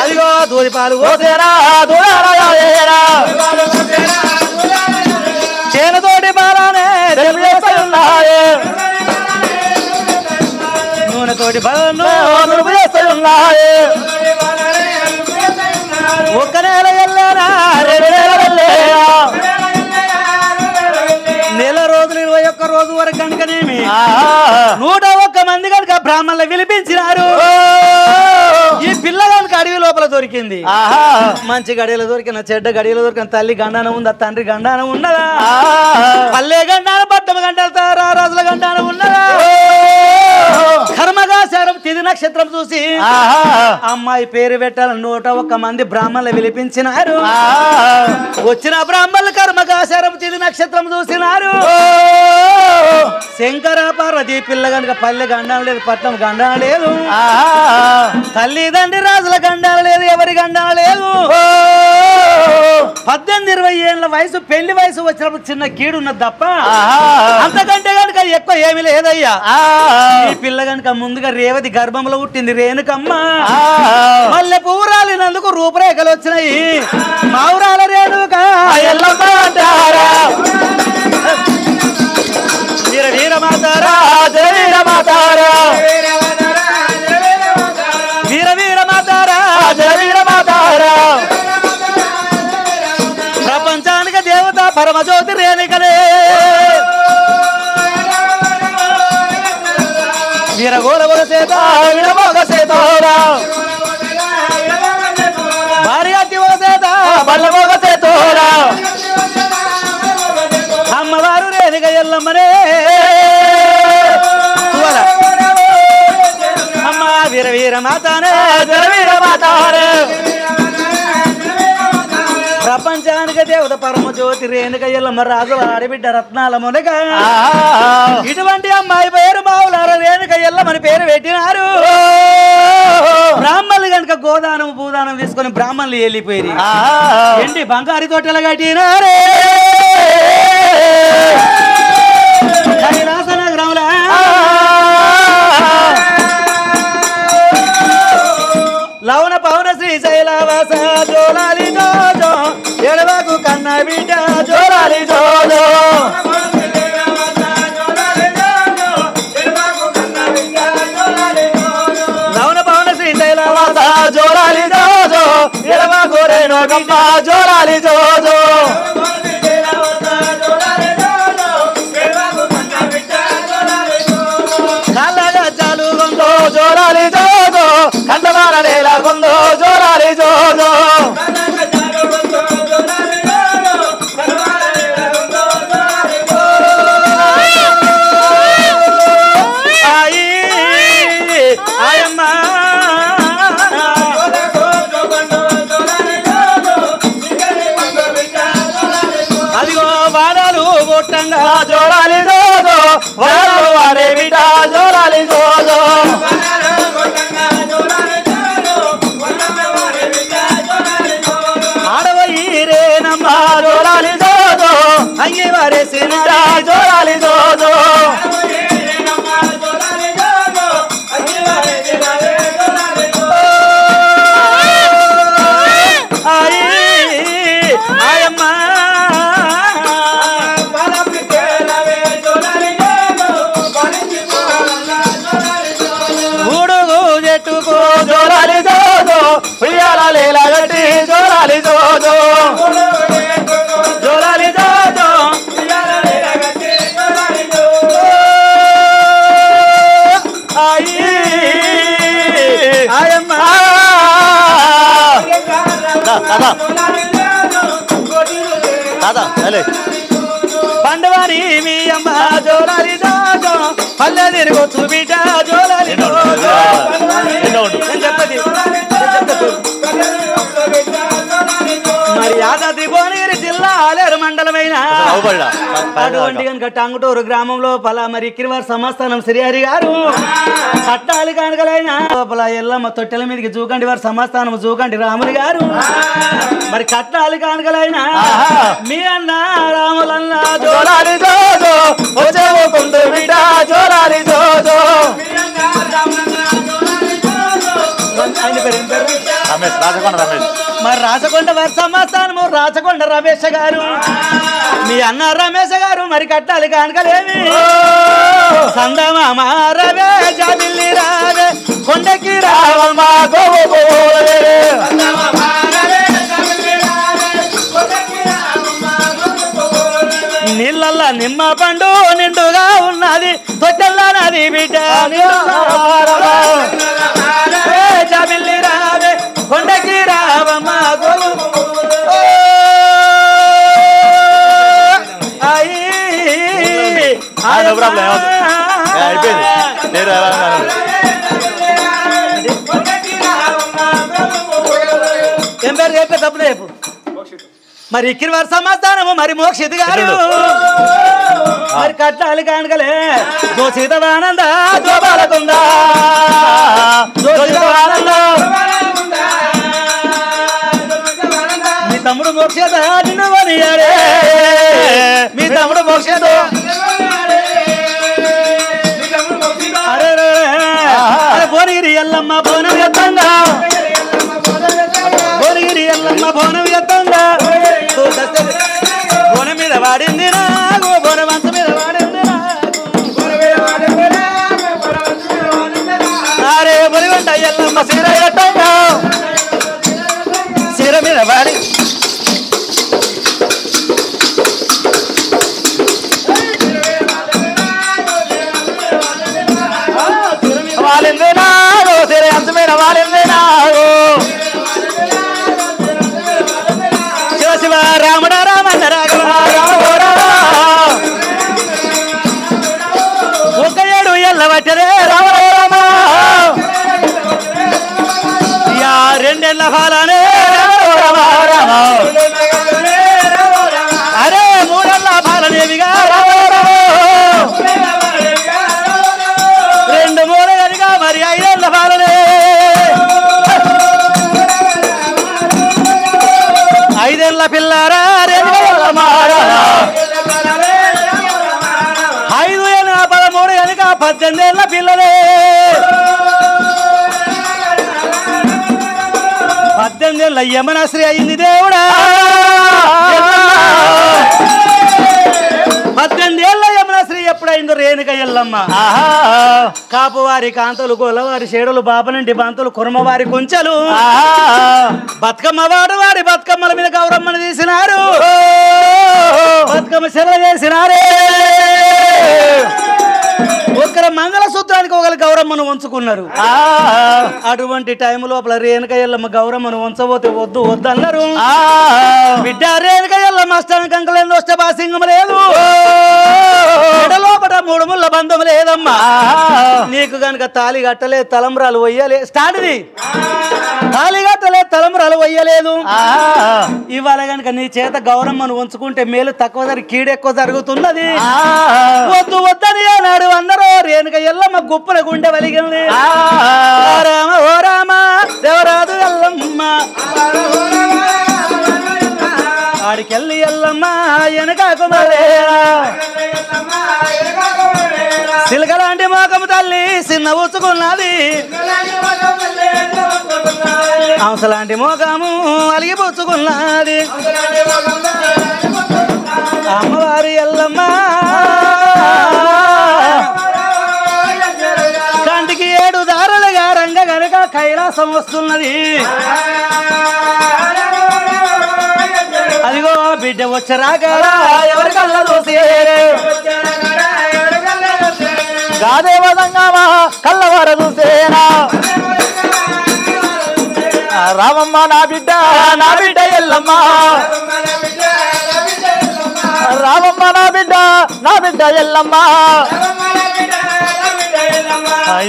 అదిగో దూరి పాలు పోసేనా చేనతోటి బాలానే నూనెతోటి బలను ఒక్క నెల వెళ్ళానా 2 నెలలు వెళ్ళా నెల రోజులు 21 రోజు వరకు కనుకనేమి 101 మంది కనుక బ్రాహ్మణులు విలిపించినారు ఈ పిల్ల కనుక అడవి లోపల దొరికింది మంచి గడియలు దొరికిన చెడ్డ గడియలు దొరికిన తల్లి గండానం ఉందా తండ్రి గండానం ఉన్నదా పల్లె గండానం పట్టమ గంటలతో రాజుల గండానం ఉన్నదా కర్మగాచారం తిథి నక్షత్రం చూసి అమ్మాయి పేరు పెట్టాలని 101 మంది బ్రాహ్మణులు విలిపించినారు వచ్చిన బ్రాహ్మణులు కర్మగాచారం తిథి నక్షత్రం చూసినారు శంకర పార్వతి పిల్ల కనుక పల్లె గండానం లేదు పట్నం గండానం లేదు తల్లిదండ్రి రాజుల గండానం లేదు ఎవరి గండానం లేదు 18-20 ఏళ్ళ వయసు పెళ్లి వయసు వచ్చినప్పుడు చిన్న కీడు ఉన్నది తప్ప అంతకంటే కనుక ఎక్కువ ఏమి లేదయ్యా ఈ పిల్ల కనుక ముందుగా రేవతి గర్భంలో పుట్టింది రేణుకమ్మ మల్లె పువ్వు రాలినందుకు రూపురేఖలు వచ్చినాయి మావురాల రేణుక ఎల్లమ్మ అంటారా వీర వీర మాతారా జయ వీర మాతారా వీర వీర మాతారా జయ వీర మాతారా ప్రపంచానికి దేవత పరమజ్యోతి రేణుకనే వీరగోరగోర సేత విడమోగ సేతోరా భార్య అతివోగ సేత బల్లమోగ సేతోరా అమ్మవారు రేణుక ఎల్లమ్మనే అమ్మ వీర వీర మాతానే జర వీర మాతానే ప్రపంచానికి దేవత పరమజ్యోతి రేణుక ఎల్లమ్మ రాజుల ఆడబిడ్డ రత్నాల మునగ ఇటువంటి అమ్మాయి పేరు మావులార రేణుక ఎల్లమ్మని పేరు పెట్టినారు బ్రాహ్మణులు కనుక గోదానం భూదానం తీసుకొని బ్రాహ్మణులు వెళ్ళిపోయి ఎండి బంగారు తోటలు కట్టినారే కైలాస నగరంలో లవణ పవన శ్రీశైలవాస జోలాలి జో ఎడవ గోగమ్మ జోలాలి జోజో కాళ్ళగా చాలు గొందో జోలాలి జోజో కంటమార నేల గొందో జోలాలి జోజో జోలాలి జోజో వారు వారే బిడ్డ జోలాలి జోజో ఆడవైరేనమ్మ జోలాలి జోజో అంగి వారే సినిరా జోలాలి జోజో జోలాలి జోజో ఉయ్యాల లేలా గట్టి జోలాలి జోజో జోలాలి జోజో పండవారి మీ అమ్మ జోలాలి జోజో పల్లె తిరగొచ్చు బిడ్డ జోలాలి జోజో చెప్పది మరి యాదాద్రి భువనగిరి జిల్లా ఆలేరు మండలమైన అటువంటి కనుక టంగుటూరు గ్రామంలో పలా మరి కిరివారి సంస్థానం శ్రీహరి గారు కట్టాలి కనుకలైన లోపల ఎల్లమ్మ తొట్టెల మీదకి జూకండి వారి సంస్థానం జూకండి రాములు గారు మరి కట్టాలి కనుకలైన మీ అన్న రాములన్న జోలాలి జోజో జోలాలి జోజో రమేష్ రాజకొండ రమేష్ మరి రాచకొండ వారి సంస్థానము రాచకొండ రమేష్ గారు మీ అన్న రమేష్ గారు మరి కట్టాలి కానుకలేమి సందమామ రవే జాబిల్లి రావే కొండకి రావమ్మా నీళ్ళల్లా నిమ్మ పండు నిండుగా ఉన్నది తొట్టెల్లా నది బిడ్డ జాబిల్లి రావే కొండకి రావమ్మ ఏం పేరు చెప్పే తప్పుడు రేపు మరి కిరివారి సమాధానము మరి మోక్షిత్ గారు మరి కట్టాలి కానుకలే జోసితవానంద జోబాలకుందా మీ తమ్ముడు మోక్షత నిన్ను కొనియారే మీ తమ్ముడు మోక్షత భువనగిరి ఎల్లమ్మ భువనం ఎత్తంగా భువనగిరి ఎల్లమ్మ భువనం ఎత్తంగా బోన మీద వాడింది నాకు బోన వంశ మీద వాడింది అరే బొరిగొండ ఎల్లమ్మ సీర ఎట్టంగా సీర మీద వాడి వాలింది నాగు సీర అంశ మీద వాలింది నాగు శివ శివ రాముడ రామన్న రాఘవ ఒక ఏడు ఎల్లవచ్చరే రామ రామ రెండేళ్ల ఫాలనే రామ రామ అరే మూడేళ్ల ఫాలనేవిగా రామ రామ రెండు మూడేళ్ళుగా మరి ఐదేళ్ల ఫాలనే ఐదేళ్ల పిల్లారా ఐదు ఏళ్ళ 13 కనుక 18 ఏళ్ల పిల్లలే 18 ఏళ్ళ యమనశ్రీ అయింది దేవుడా 18 ఏళ్ల యమనశ్రీ ఎప్పుడైందో రేణుక ఎల్లమ్మ కాపువారి కాంతలు గొల్లవారి షేడలు బాపనంటి బంతులు కుర్మవారి కొంచెలు బతుకమ్మ వారి బతుకమ్మల మీద గౌరమ్మను తీసినారు బతుకమ్మ సెల చేసినారే ఒకరి మంగళసూత్రానికి ఒకరి గౌరమ్మను ఉంచుకున్నారు అటువంటి టైం లోపల రేణుక ఎల్లమ్మ గౌరమ్మను ఉంచబోతే వద్దు వద్దన్నారు బిడ్డ రేణుక ఎల్లమ్మ అష్టానికంకలేని వస్తే బాసింగం లేదు లోపల మూడు ముళ్ళ బంధం లేదమ్మా నీకు గనక తాళి కట్టలే తలంబ్రాలు వయ్యలే స్టార్ట్ ఇది తాళి కట్టలే తలంబ్రాలు వయ్యలేదు ఇవాళ గనక నీ చేత గౌరమ్మను ఉంచుకుంటే మేలు తక్కువ జరిగి కీడెక్కువ జరుగుతున్నది వద్దు వద్దని అన్నాడు అందరూ రేణుక ఎల్లమ్మ గుప్పల గుండె వలిగింది రామ ఓ రామ దేవరాజు ఎల్లమ్మ ఆడికెళ్ళి ఎల్లమ్మ వెనకాకు సిలకలాంటి మోకము తల్లి చిన్న ఉచ్చుకున్నది హంసలాంటి మోకము అలిగి పుచ్చుకున్నది అమ్మవారి ఎల్లమ్మ కంటికి 7 దారులుగా రంగ గనక కైలాసం వస్తున్నది అదిగో బిడ్డ వచ్చరాక ఎవరి కళ్ళ చూసి గాదేవదంగా కళ్ళవార చూసేనా రామమ్మ నా బిడ్డ ఎల్లమ్మ రామమ్మ నా బిడ్డ ఎల్లమ్మ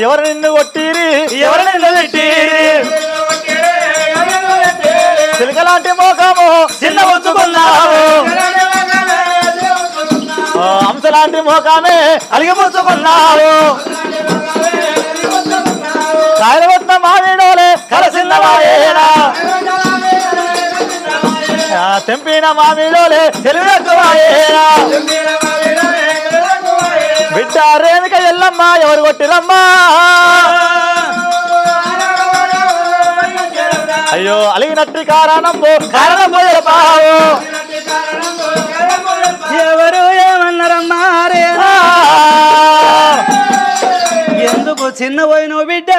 ఎవరు నిన్ను కొట్టిరి ఎవరు నిన్ను తిట్టిరి చిలకలాంటి మోకము చిన్న ఉంచుకున్నావు హంసలాంటి మోకామే అలిగిపుచ్చుకున్నావు కాయలు వద్ద మామిడోలే కలసిన్నవాయేనా తెంపిన మామిడోలే తెలుగువాయేనా బిడ్డ రేణుక ఎల్లమ్మ ఎవరు కొట్టిరమ్మా అయ్యో అలిగినట్టి కారణం పావు ఎవరు ఏమన్నారమ్మా ఎందుకు చిన్న పోయిన బిడ్డ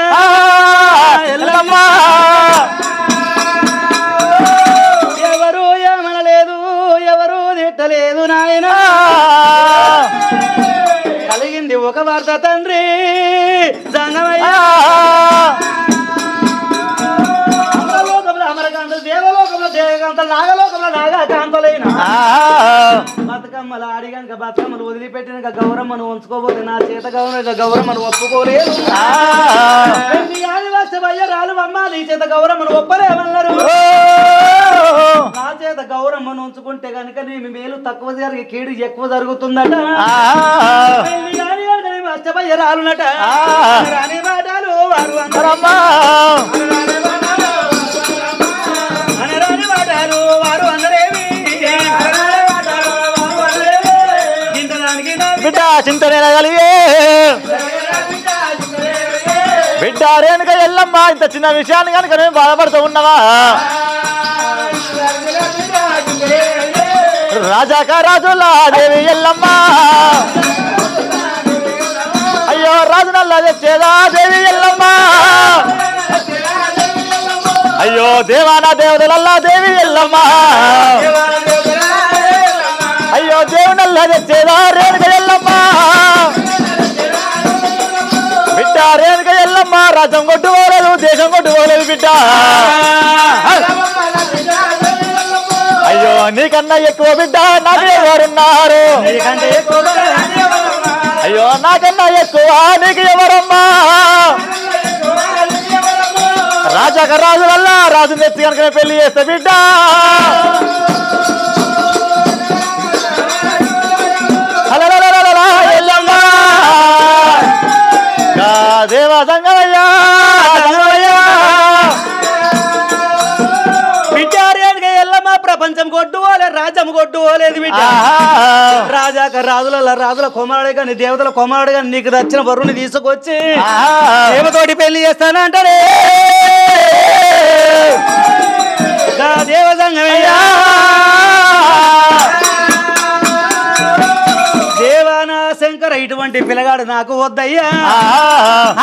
ఎల్లమ్మ ఎవరు ఏమనలేదు ఎవరు తిట్టలేదు నాయన కలిగింది ఒక వార్త తండ్రి జంగమయ్య అమరకాంతలు దేవలోకంలో దేవకాంతలు నాగలోకంలో నాగకాంతలైన బతుకమ్మల ఆడి కనుక బతుకమ్మలు వదిలిపెట్టిన గౌరమ్మను ఉంచుకోబోతే నా చేత గౌరమ్మను ఒప్పుకోలేదు రాలు అమ్మ నీ చేత గౌరమ్మను ఒప్పలేమన్నారు నా చేత గౌరమ్మను ఉంచుకుంటే కనుక నీ మేలు తక్కువ జరిగి కీడు ఎక్కువ జరుగుతుందట అష్టమయ్య రాలునట రాని మాటలు వారు అందరమ్మా అనరాని మాటలు వారు అందరేమి బిడ్డ చింతనే కలిగే బిడ్డ రేణుక ఎల్లమ్మ ఇంత చిన్న విషయాన్ని కనుక నేను బాధపడుతూ ఉన్నావా రాజాక రాజులా దేవి ఎల్లమ్మ అయ్యో రాజు నల్ల తెచ్చేదా దేవి ఎల్లమ్మ అయ్యో దేవానా దేవతలల్లా దేవి ఎల్లమ్మ అయ్యో దేవునల్లా తెచ్చేదా రేణుక ఎల్లమ్మ బిడ్డ రేణుక ఎల్లమ్మ రాజ్యం కొట్టుకోలేదు దేశం కొట్టుకోలేదు బిడ్డ అయ్యో నీకన్నా ఎక్కువ బిడ్డ నాకు ఎవరున్నారు అయ్యో నాకన్నా ఎక్కువ నీకు ఎవరమ్మా రాజాక రాజు వల్ల రాజు నెత్తి కనుక పెళ్లి చేస్తే బిడ్డ ఎల్లమ్మా దేవా సంగమయ్యా ఎల్లమ్మ ప్రపంచం కొట్టుకోలే రాజ్యం కొట్టుకోలేదు బిడ్డ రాజాక రాజుల కుమారుడు కానీ దేవతల కుమారుడు కానీ నీకు నచ్చిన వరుణ్ణి తీసుకొచ్చి దేవతోటి పెళ్లి చేస్తానంటాడే దేవ సంగమయ్యా దేవానా శంకర ఇటువంటి పిల్లగాడు నాకు వద్దయ్యా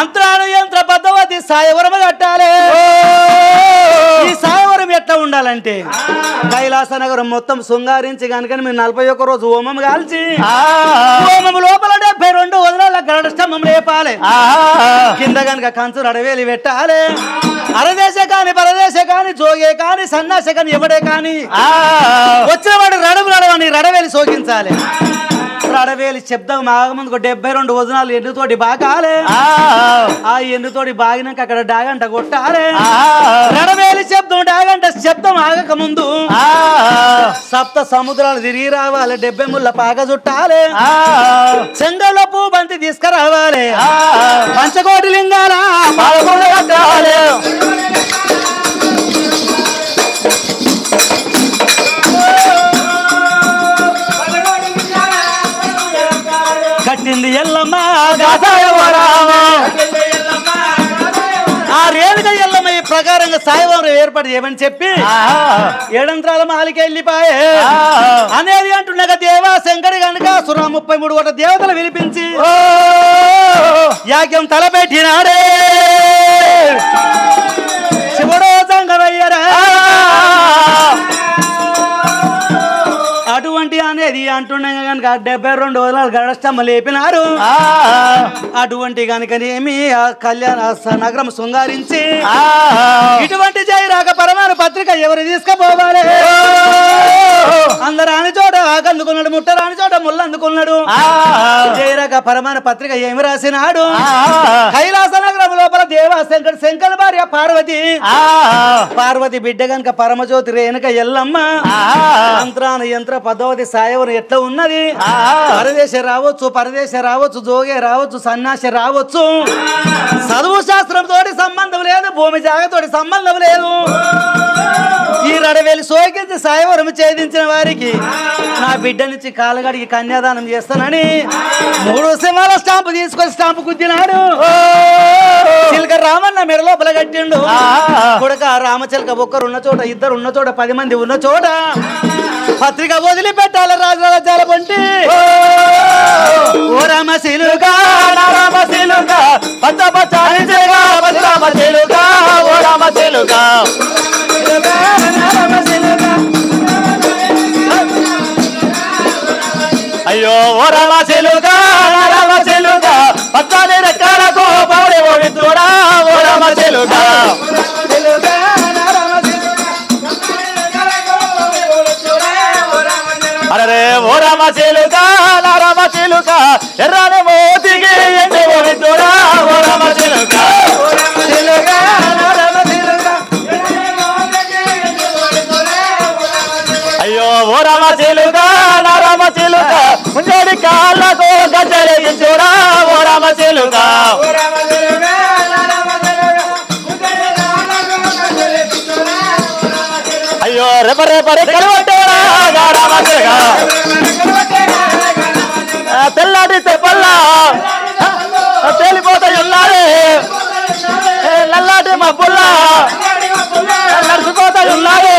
అంతరాను యంత్ర పద్ధతి సాయవరం కట్టాలి ఈ సాయవరం ఎట్లా ఉండాలంటే కైలాస నగరం మొత్తం శృంగారించి కనుక మీరు 41 రోజు హోమం కాల్చి హోమం లోపల 72 వదనాల గరుడ స్తంభం లేపాలి కింద కనుక కంచు రడవేలి పెట్టాలి అరదేశ కాని పరదేశ కాని జోగే కాని సన్నాస కాని ఎవడే కాని వచ్చినవాడు రడవని రడవేలి సోకించాలి రడవేలి శబ్దం ఆగముందుకు 72 వదనాలు ఎన్నుతోటి బాగాలి ఆ ఎన్నుతోటి బాగినాక అక్కడ డాగంట కొట్టాలి రడవేలి శబ్దం ఆగక ముందు సప్త సముద్రాలు తిరిగి రావాలి 70 ముళ్ళ పాక చుట్టాలి చెంగలో పూ బంతి తీసుకురావాలి పంచకోటి లింగాల కట్టాలి కట్టింది ఎల్లమ్మ ఆ రేణుక ఎల్లమ్మ ఈ ప్రకారంగా సాయివారం ఏర్పాటు చేయమని చెప్పి ఏడంత్రాల మాలికి వెళ్ళిపోయే అనేది అంటున్నాక దేవా శంకరి కనుక 33 కోట్ల దేవతలు వినిపించి యాజ్ఞం తలపెట్టినాడే శివుడో సంగమయ్యరా అటువంటి అనేది అంటున్నాక కనుక 72 వదనాలు గరుడ స్తంభం లేపినారు అటువంటి కనుకనేమి కళ్యాణ నగరం శృంగారించి ఇటువంటి జయరాక పరమాణు పత్రిక ఎవరు తీసుకుపోవాలి అందరాని చోట ఆకందుకున్నాడు ముట్టరాని చోట ముళ్ళు అందుకున్నాడు జయరాక పరమాణు పత్రిక ఏమి రాసినాడు కైలాస నగరం లోపల దేవా శంకర భార్య పార్వతి బిడ్డ గనుక పరమజ్యోతి రేణుక ఎల్లమ్మ యంత్రాన యంత్ర పద్ధతి సాయవరం ఎట్లా ఉన్నది పరదేశ రావచ్చు జోగే రావచ్చు సన్యాసి రావచ్చు చదువు శాస్త్రం తోటి సంబంధం లేదు భూమి జాగతోటి సంబంధం లేదు ఈ రడవేలి సోకించి సాయవరం ఛేదించిన వారికి నా బిడ్డ నుంచి కాలగడికి కన్యాదానం చేస్తానని 3 సింహాల స్టాంపు తీసుకొని స్టాంపు గుద్దినాడు చిలక రామన్న మెడ లోపల కట్టిండు కొడుక రామచిలక ఒక్కరు ఉన్న చోట ఇద్దరు ఉన్న చోట 10 మంది ఉన్న చోట పత్రిక వదిలిపెట్టాలి రాజరాజ్యాల పొంటి ఓ రామశిలుక పచ్చ పచ్చ ఓ రామశిలుక అయ్యో ఓ రామశిలుక పచ్చని రెక్కలకు పౌడి ఓడి చూడా ఓ రామశిలుక అరే ఓ రామశిలుక ఎర్రని మోతికి ఎండి ఓడి చూడా ఓ రామశిలుక అయ్యో ఓ రామశిలుక ముంజడి కాళ్ళకు గజ్జలేసి చూడా ఓ రామశిలుక అయ్యో రేపరే కలవట్టేరా రామశిలుక తెల్లాడి తెప్పల్లా తేలిపోతాయి ఉన్నారే నల్లాటి మబ్బుల్లా నడుచుకోతాయి ఉన్నారే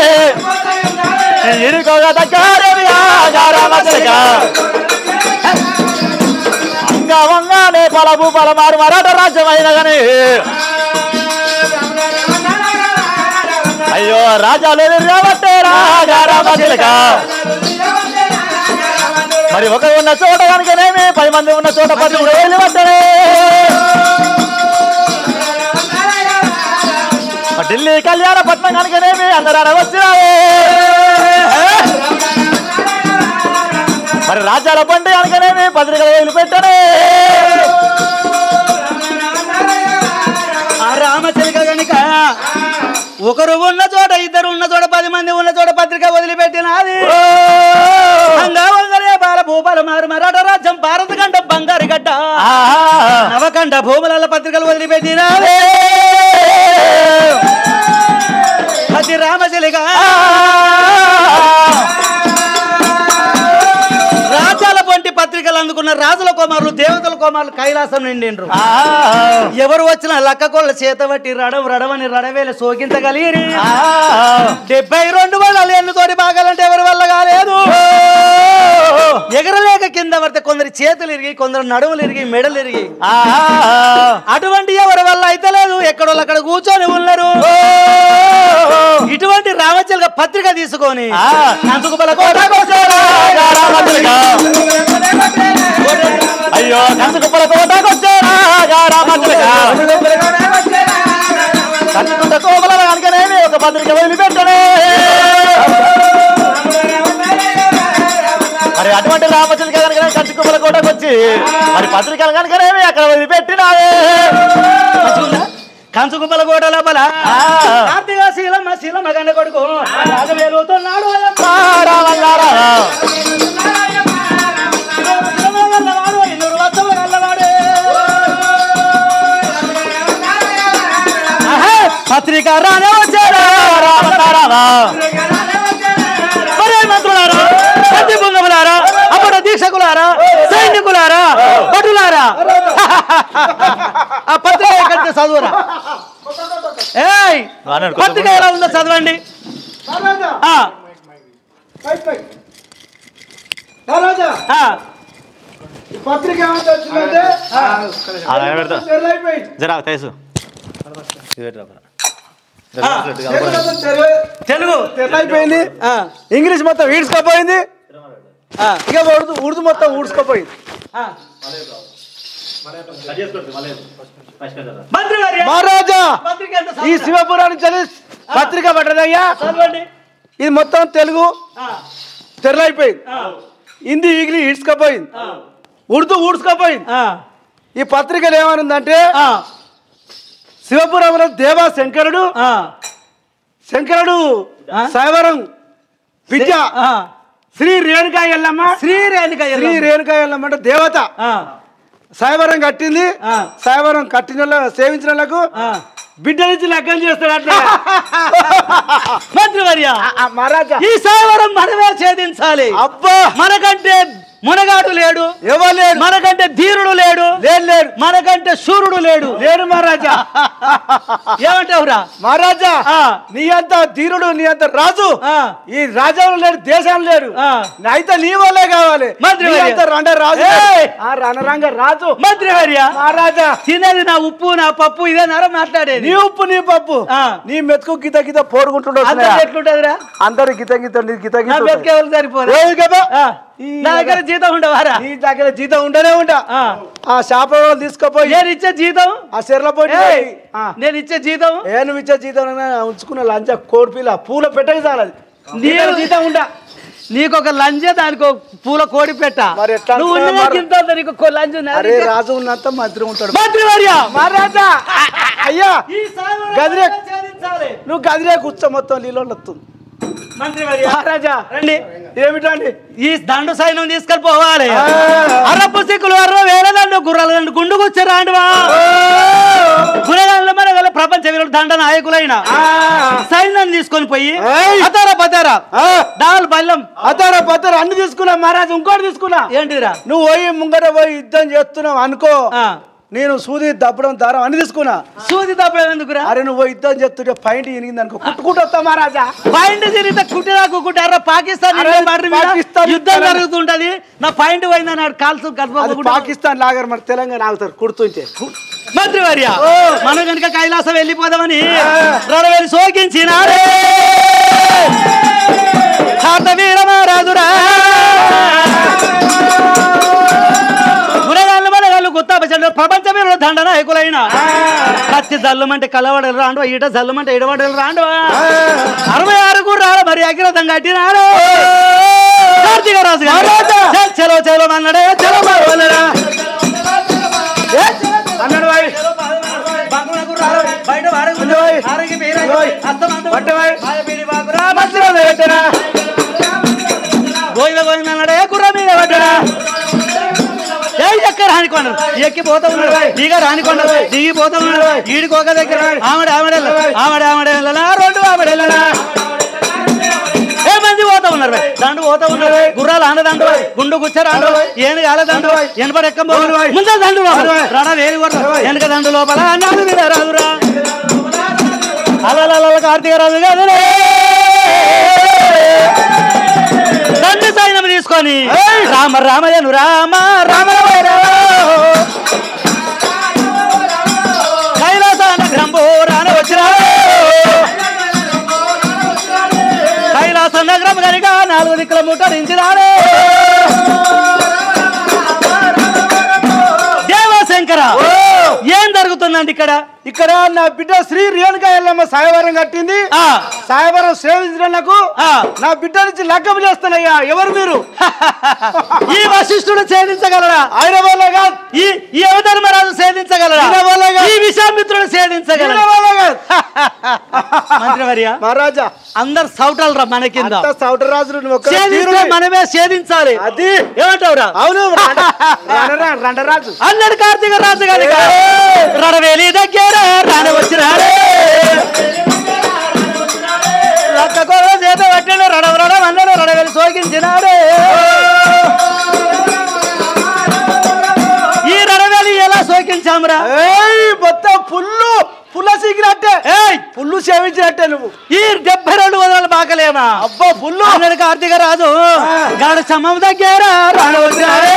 ఇరుకోగా దగ్గరేవిగా రామశిలుక అంగవంగానే పలము పలమారు మరాఠ రాజ్యమైన గాని అయ్యో రాజాలు రావట్టేరా రామశిలుక మరి ఒక ఉన్న చోట కనుకనేమి 10 మంది ఉన్న చోట 10 వేలు పట్టనే ఢిల్లీ కళ్యాణ పట్నం కనుకనేమి అందరూ వచ్చినాయే మరి రాజ్యాల పండి కనుకనేమి పత్రికలు వదిలిపెట్టనే ఆ రామచిలుక గనుక ఒకరు ఉన్న చోట ఇద్దరు ఉన్న చోట 10 మంది ఉన్న చోట పత్రిక వదిలిపెట్టినది బాల భూపాల మారు మరాఠ రాజ్యం భారత గంట బంగారు గడ్డ నవకంఠ భూముల పత్రికలు వదిలిపెట్టినది అది రామచిలుక రాజ్యాల పొంటి పత్రిక పత్రికలు అందుకున్న రాజుల కుమారులు దేవతల కుమారులు కైలాసం నిండిండ్రు ఎవరు వచ్చినా లక్కకొల్ల చేతబట్టి రడవని రడవేలు సోకించగలిగి 72 వల్ల ఎన్నుతోటి బాగాలంటే ఎవరి వల్ల కాలేదు ఎగరలేక కింద పడితే కొందరి చేతులు ఇరిగి కొందరు నడుములు ఇరిగి మెడలు ఇరిగి అటువంటి ఎవరి వల్ల అయితే లేదు ఎక్కడోళ్ళు అక్కడ కూర్చొని ఉన్నారు ఇటువంటి రామచల్గా పత్రిక తీసుకొని అయ్యో కంచుకుప్పల కోటకొచ్చేనేమి ఒక పత్రిక వదిలిపెట్టనే మరి అటువంటి రామచిలక కనుక కంచుకుప్పల కోటకొచ్చి మరి పత్రికలు కనుకనేమి అక్కడ వదిలిపెట్టినావే కంచుకుప్పల కోట లోపల కార్తీక శీలమ్మ గండ కొడుకు వెలుగుతున్నాడు పత్రిక రానే వచ్చారా మంత్రులారా ప్రతి బొంగములారా అప్పుడు దీక్షకులారా సైనికులారా భటులారా ఆ పత్రిక ఎక్కడ చదువురా ఏయ్ పత్రిక ఎలా ఉందో చదవండి పత్రిక వచ్చిందంటే జరా తెలుసు తెలుగు తెల్లైపోయింది ఇంగ్లీష్ మొత్తం ఈడ్చుకోపోయింది ఇక ఉర్దూ మొత్తం ఊడ్చుకోపోయింది మహారాజా ఈ శివపురాణి చదివి పత్రిక పడ్డదయ్యా ఇది మొత్తం తెలుగు తెరలైపోయింది హిందీ ఇంగ్లీష్ ఈడ్చుకోపోయింది ఉర్దూ ఊడ్చుకోపోయింది ఈ పత్రికలు ఏమనుందంటే శివపురంలో దేవా శంకరుడు శైవరం విద్య శ్రీ రేణుకా ఎల్లమ్మ అంటే దేవత శైవరం కట్టింది శైవరం కట్టిన సేవించిన వాళ్ళకు బిడ్డ నుంచి లగ్గం చేస్తాడు అట్లా మంత్రివర్య మహారాజా ఈ శైవరం మనమే ఛేదించాలి అబ్బా మనకంటే మునగాడు లేడు ఎవరు లేడు మనకంటే ధీరుడు లేడు లేడు మనకంటే సూర్యుడు లేడు మహారాజా ఏమంటావురా మహారాజా నీ అంత ధీరుడు నీ అంత రాజు ఈ రాజ్యంలో లేడు దేశంలో లేడు అయితే నీ వల్లే కావాలి రణరంగ రాజు మంత్రివర్య మహారాజా తినేది నా ఉప్పు నా పప్పు ఇదే నర మాట్లాడేది నీ ఉప్పు నీ పప్పు నీ మెతుకు గిత గిత పోరుకుంటుండవు ఎట్లుంటదిరా అందరు గిత గిత గిత గిత మెతుకేవాళ్ళు సరిపోదు నా దగ్గర జీతం ఉండవారా నీ దగ్గర జీతం ఉండనే ఉంటా ఆ షాప్ తీసుకుపోయి నేను ఇచ్చే జీతం ఆ చెర్ల పోయి నేను ఇచ్చే జీతం నువ్వు ఇచ్చే జీతం ఉంచుకున్న లంచ కోడి పిల్ల పూల పెట్టక చాలది నేను జీతం ఉంటా నీకు ఒక లంచ దానికి పూల కోడి పెట్ట నువ్వు నీకు లంచ్ రాజు ఉన్నంత మంత్రి ఉంటాడు మంత్రివర్య మహారాజా అయ్యా గదిరే నువ్వు గదిరే కూర్చో మొత్తం నీళ్ళు వస్తుంది మహారాజా రండి ఏమిటండి ఈ దండు సైన్యం తీసుకొని పోవాలి అరపు సిక్కులు 60,000 దండు గుర్రాల దండు గుండు కూర్చోరాండివా గురగాళ్ళ మన ప్రపంచ వీరుడు దండ నాయకులైన సైన్యం తీసుకొని పోయి అతారా పతారా డాల్ బల్లం అతారా పతారా అన్ని తీసుకున్నా మహారాజు ఇంకోటి తీసుకున్నా ఏంటిరా నువ్వు పోయి ముంగట పోయి యుద్ధం చేస్తున్నావు అనుకో నేను సూది దప్పడం దారం అని తీసుకున్నా సూది దప్పడం ఎందుకురా అరే నువ్వు యుద్ధం చేస్తుంటే పాయింట్ ఇరిగింది అనుకో కుట్టుకుంటూ వస్తా మహారాజా పాయింట్ తిరిగితే కుట్టినా కుట్టారా పాకిస్తాన్ యుద్ధం జరుగుతుంటది నా పాయింట్ పోయిందన్నాడు కాల్సు పాకిస్తాన్ లాగారు మరి తెలంగాణ ఆగుతారు కుడుతుంటే మంత్రివర్య మనం కనుక కైలాసం వెళ్ళిపోదామని రొరవేలు సోకించినారే వీర మహారాజురా ప్రపంచ వీరుడు దండ నాయకులైన కత్తి జల్లుమంటే కలవడలు రాండువా ఈట జల్లుమంటే ఇడవడలు రాండువా 66 గుర్రాలు మరి అగ్రతం కట్టినారు కార్తీక రాజు చలో చలో అన్నాడే చలో అన్నాడు బయట గోవింద గోవింద అన్నాడే గుర్ర మీద పడ్డా ఎక్క రానికొండరు ఎక్కిపోతా ఉన్నాడు దిగ రానికొండరు దిగిపోతా ఉన్నాడు ఈడికోక దగ్గర ఆమెడ 2 ఆమెడెళ్ళనా 2 ఆమెడెళ్ళనా ఏ మంది పోతా ఉన్నారు ఉన్నారు దండు పోతా ఉన్నారు గుర్రాలు ఆనదండు గుండు గుచ్చరాండు ఏనుగు ఆలదండు ఎనపడెక్క ముందు దండు రణ వేలు వెనక దండు లోపల నాడు మీద రాదురా అలా కార్తీక రాజు కాదు దండు సైన్యం తీసుకొని రామ రామయ్యను రామ రామ కైలాసాన గ్రంభోరాన వచ్చినాడు కైలాస నగరం కనుక 4 దిక్కుల ముట్టడించినాడు దేవశంకర ఏం జరుగుతుందండి ఇక్కడ నా బిడ్డ శ్రీ రేణుకా ఎల్లమ్మ సాయవరం కట్టింది సాయవరం సేవించడానికి నా బిడ్డ నుంచి లగ్గం చేస్తానయ్యా ఎవరు మీరు ఈ వశిష్ఠుడు ఛేదించగలరా ఆయన వల్ల కాదు ఈ అవధర్మరాజు ఛేదించగలరా ఈ విశ్వామిత్రుడు ఛేదించగలరా మంత్రివర్య మహారాజా అందరు సౌటలు రా మన కింద సౌటర్ రాజు మనమే ఛేదించాలి అది ఏమంటావురా అవును రండరాజు అన్నాడు కార్తీక రాజు గారి రణవేలి దగ్గర రాని వచ్చినాడే లక్క కోర చేత పట్టిన రడవరడం అన్నాడు రణవేలి సోకించినాడే ఈ రణవేలి ఎలా సోకించామురా మొత్తం పుల్ల సీకినట్టే పుల్లు సేవించినట్టే నువ్వు ఈ 72 బాకలేమా అబ్బా పుల్లు అన్నాడు కార్తీక రాజు గాడు సమం దగ్గర రాని వచ్చినాడే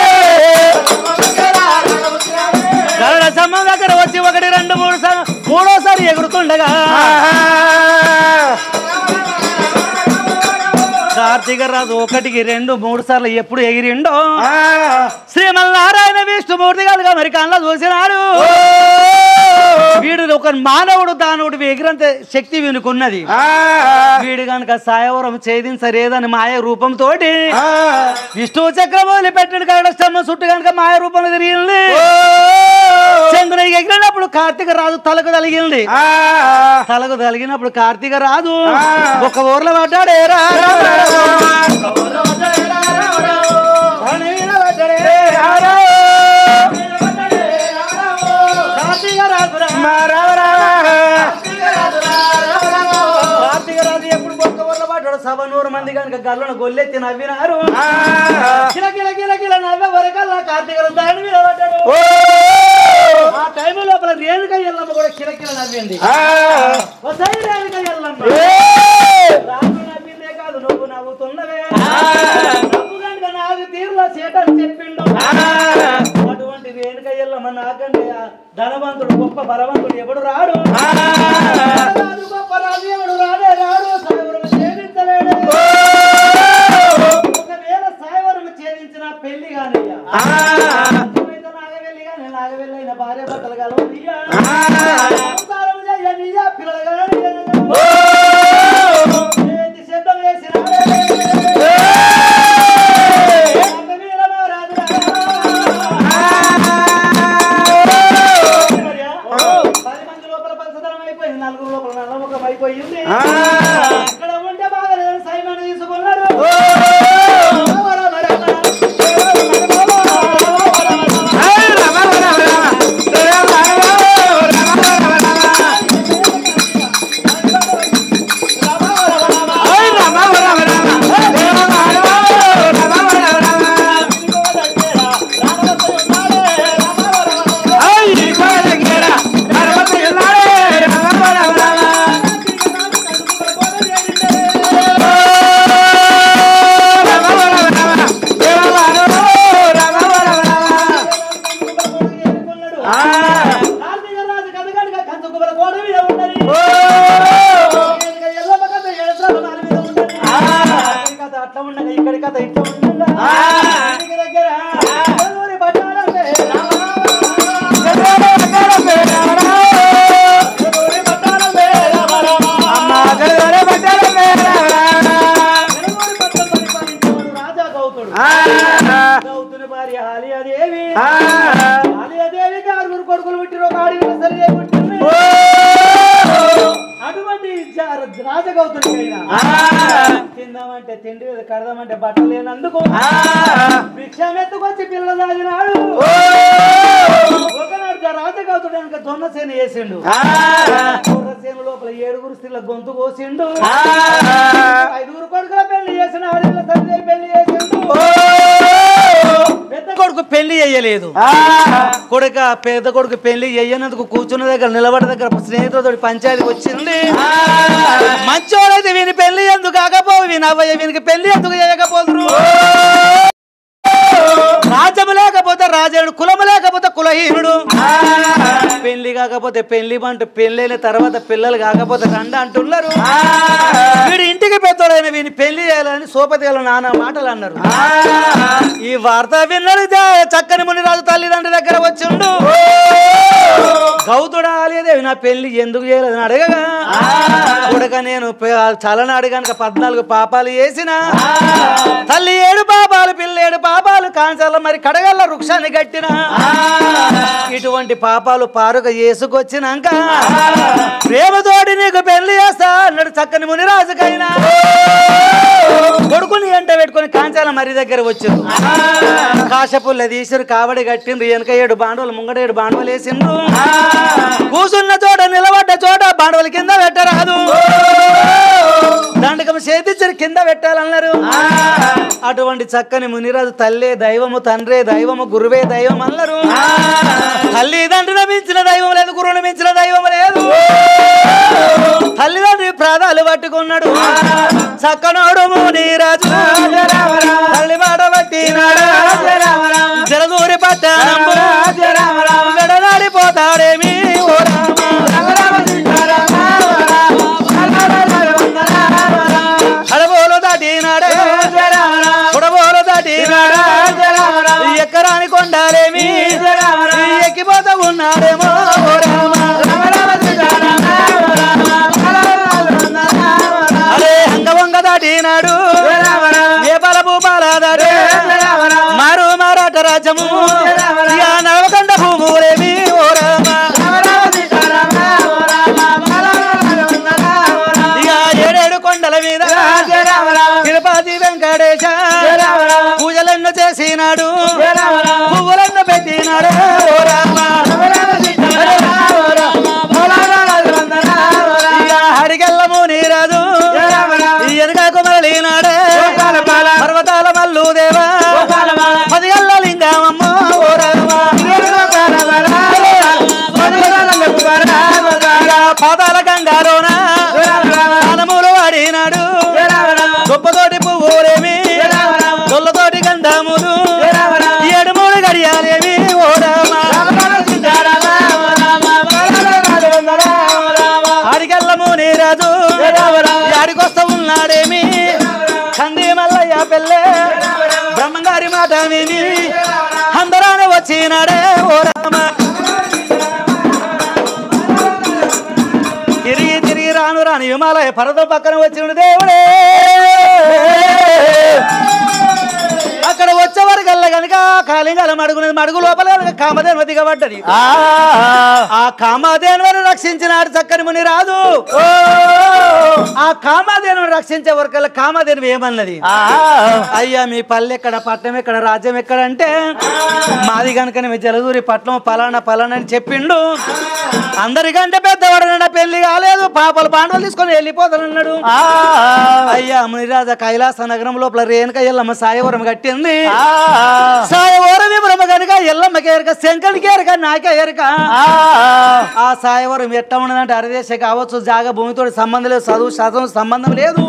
గరుడ సమ్మం దగ్గర వచ్చి 1 2 3 సార్లు మూడోసారి ఎగురుతుండగా కార్తీక రాజు 1 2 3 సార్లు ఎప్పుడు ఎగిరిండో శ్రీమన్నారాయణ విష్ణుమూర్తి గారుగా మరి కళ్ళ చూసినాడు వీడు ఒక మానవుడు దానవుడు ఎగిరంత శక్తి వీనుకున్నది వీడు కనుక సాయవరం ఛేదించలేదని మాయ రూపంతో విష్ణు చక్రమౌళి పెట్టిన కనుక స్తంభం చుట్టూ కనుక మాయ రూపంలో తిరిగింది చంద్రుని ఎగిరినప్పుడు కార్తీక రాజు తలకు తలిగింది తలకు తలిగినప్పుడు కార్తీక రాజు ఒక ఊర్లో పడ్డాడే కార్తీక రాజు ఎప్పుడు ఒక్క ఊర్లో పడ్డాడు 100 మంది కనుక గల్లను గొల్లెత్తి నవ్వినారు కిల కిల కిల నవ్వే వరకల్లా కార్తీక రాజు దాని మీద పడ్డాడు ఆ టైం లోపల రేణుకా ఎల్లమ్మ కూడా కిలకిల నవ్వింది ఒకసారి రేణుకా ఎల్లమ్మ రాజు నవ్విందే కాదు నువ్వు నవ్వుతున్నవే నవ్వు కనుక నాకు తీరులో చేటని చెప్పిండు అటువంటి రేణుకా ఎల్లమ్మ నాకంటే ధనవంతుడు గొప్ప బలవంతుడు ఎవడు రాడు గొప్ప రాజు ఎవడు రాడే రాడు సాయవరం ఛేదించలేడు ఒకవేళ సాయవరం ఛేదించిన పెళ్లి కానయ్యా నాగవెళ్ళైన భార్య భర్తలు కలవు పిల్లలు శబ్దం వేసిన అయిపోయింది అక్కడ ఉంటే బాగా లేదని సైమాన్ని తీసుకున్నాడు. తిందామంటే తిండి కడదామంటే బట్టలు లేనందుకు భిక్షమెత్తుకొచ్చి పిల్లలు తాగినాడు. ఒకనాడు రాజగౌతుడు కనుక దొన్నసేన వేసిండు. చేను లోపల 7 స్త్రీల గొంతు కోసిండు 5 కొడుకుల పెళ్లి చేసిన ఆడపిల్ల తల్లి పెళ్లి చేసిండు పెద్ద కొడుకు పెళ్లి చేయలేదు పెద్ద కొడుకు పెళ్లి చేయనందుకు కూర్చున్న దగ్గర నిలబడి దగ్గర స్నేహితులతో పంచాయతీ వచ్చింది మంచోడైతే వీని పెళ్లి ఎందుకు కాకపోవు వీనికి పెళ్లి ఎందుకు చేయకపోదురు రాజ్యము లేకపోతే రాజేయుడు కులము లేకపోతే కులహీనుడు పెళ్లి కాకపోతే పెళ్లి అంటూ పెళ్ళైన తర్వాత పిల్లలు కాకపోతే రండ అంటున్నారు వీడు ఇంటికి పెద్దోడైన వీని పెళ్లి చేయాలని సోపతి గారు నానా మాటలు అన్నారు ఈ వార్త విన్నాడు చక్కని మునిరాజు తల్లిదండ్రుల దగ్గర వచ్చిండు గౌతుడా ఆలేదేవి నా పెళ్లి ఎందుకు చేయలేదని అడగగా కొడుక నేను చలనాడు కనుక 14 పాపాలు చేసిన తల్లి 7 పాపాలు పిల్ల 7 పాపాలు కాంచాల మరి కడగల్ల వృక్షాన్ని కట్టిన ఇటువంటి పాపాలు పారుక చేసుకొచ్చినాక ప్రేమతోటి నీకు పెళ్లి చేస్తా అన్నాడు చక్కని మునిరాజుకైనా కొడుకుని ఎంట పెట్టుకుని కాంచాల మరి దగ్గర వచ్చారు కాశపుల్ల తీసిరు కావడి కట్టిండ్రు వెనక 7 బాండవలు ముంగట 7 బాండవలు వేసిండ్రు కూసున్న చోట నిలబడ్డ చోట బాండవలు కింద పెట్టరాదు దండకం చేతిచ్చారు కింద పెట్టాలన్నారు అటువంటి చక్కని మునిరాజు తల్లే దైవము తండ్రే దైవము గురువే దైవం అన్నారు తల్లిదండ్రుల మించిన దైవం లేదు గురువుని మించిన దైవం లేదు తల్లిదండ్రి ప్రాధాలు పట్టుకున్నాడు చక్కనోడు మునిరాజు తల్లి మాట పట్టినాడు జలదూరి పట్టాడిపోతాడేమి అడబోలు దాటినాడే కుడబోలు దాటినాడా ఎక్కరాని కొండాలేమి ఎక్కిపోతా ఉన్నాడేమో అరే అంగవంగ దాటినాడు ఏ బల భూపాల దాటే మారు మారాట రాజ్యము నవకండ భూములేమి ఓ రామ ఇక 7 కొండల మీద తిరుపతి వెంకటేశ పూజలెన్నో చేసినాడు పువ్వులెన్నో పెట్టినాడు ఓ రామ హరిగెల్ల మునిరాజు ఎనక కుమరలీనాడే పర్వతాల మల్లు దేవా 10 గల్ల లింగమమ్మ ఓ రామ పాదాల గంగారోన స్నానములు వాడినాడు గొప్పతోటి పువ్వులేమి దొల్లతోటి గంధములు 7 గడియాలేమి ఓ రామ ఆడికెళ్ళ మునిరాజు ఆడికొస్తా ఉన్నాడేమి కంది మల్లయ్య పెళ్ళే బ్రహ్మంగారి మాట విని అందరానే వచ్చినాడే ఓ రామ తిరిగి రాను హిమాలయ పర్వతం పక్కన వచ్చిన దేవుడే అక్కడ వచ్చేవారు గల్ల కనుక కాలింగాల మడుగునేది మడుగు లోపల కామధేను దిగబడ్డది ఆ కామధేనుని రక్షించినాడు చక్కని ముని రాదు ఆ కామధేను రక్షించే వరకల్లా కామధేను ఏమన్నది అయ్యా మీ పల్లె ఎక్కడ పట్టణం ఎక్కడ రాజ్యం ఎక్కడ అంటే మాది కనుక మీ జలదూరి పట్నం పలానా అని చెప్పిండు అందరికంటే పెద్దవాడు నా పెళ్లి కాలేదు పాపలు పాండవులు తీసుకొని వెళ్ళిపోతానన్నాడు అయ్యా మునిరాజా కైలాస నగరం లోపల రేణుక ఎల్లమ్మ సాయవరం కట్టింది సాయవరం బ్రహ్మ కనుక ఎల్లమ్మకి ఎరక శంకరికి ఎరక నాకే ఎరక ఆ సాయవరం ఎట్ట ఉన్నదంటే అరదేశ కావచ్చు జాగ భూమితో సంబంధం లేదు చదువు శాస్త్రం సంబంధం లేదు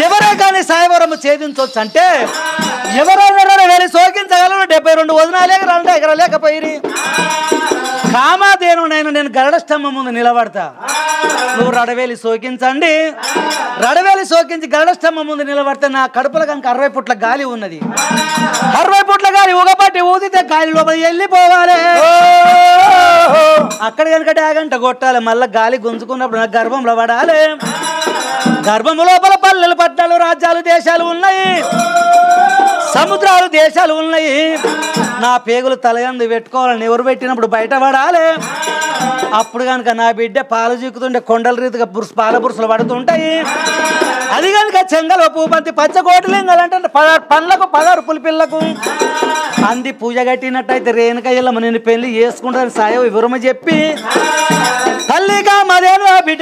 ఎవరే కానీ సాయవరం ఛేదించవచ్చు అంటే ఎవరైనా వెళ్ళి సోకించగలను 72 వదనాలు 2 ఎకరాలు లేకపోయి కామాదేనునైనా నేను గరుడ స్తంభం ముందు నిలబడతా నువ్వు రడవేలి సోకించండి రడవేలి సోకించి గరుడ స్తంభం ముందు నిలబడితే నా కడుపులో కనుక 60 ఫుట్ల గాలి ఉన్నది 60 ఫుట్ల గాలి ఉగపట్టి ఊదితే గాలి లోపల వెళ్ళిపోవాలి అక్కడ కనుక డాగంట కొట్టాలి మళ్ళీ గాలి గుంజుకున్నప్పుడు నాకు గర్భంలో పడాలి గర్భము లోపల పల్లెలు పట్టణాలు రాజ్యాలు దేశాలు ఉన్నాయి సముద్రాలు దేశాలు ఉన్నాయి నా పేగులు తలయందు పెట్టుకోవాలని ఎవరు పెట్టినప్పుడు బయట పడాలి అప్పుడు కనుక నా బిడ్డ పాలు చీకుతుంటే కొండల రీతిగా పాల బురుసులు పడుతుంటాయి అది కనుక చెంగల పూపంతి పచ్చకోటలింగాలంటే పండ్లకు 16 పులిపిల్లకు అంది పూజ కట్టినట్టయితే రేణుక ఎల్లమ్మ నేను పెళ్లి చేసుకుంటాను సాయం వివరమ చెప్పి తల్లిగా మదేను ఆ బిడ్డ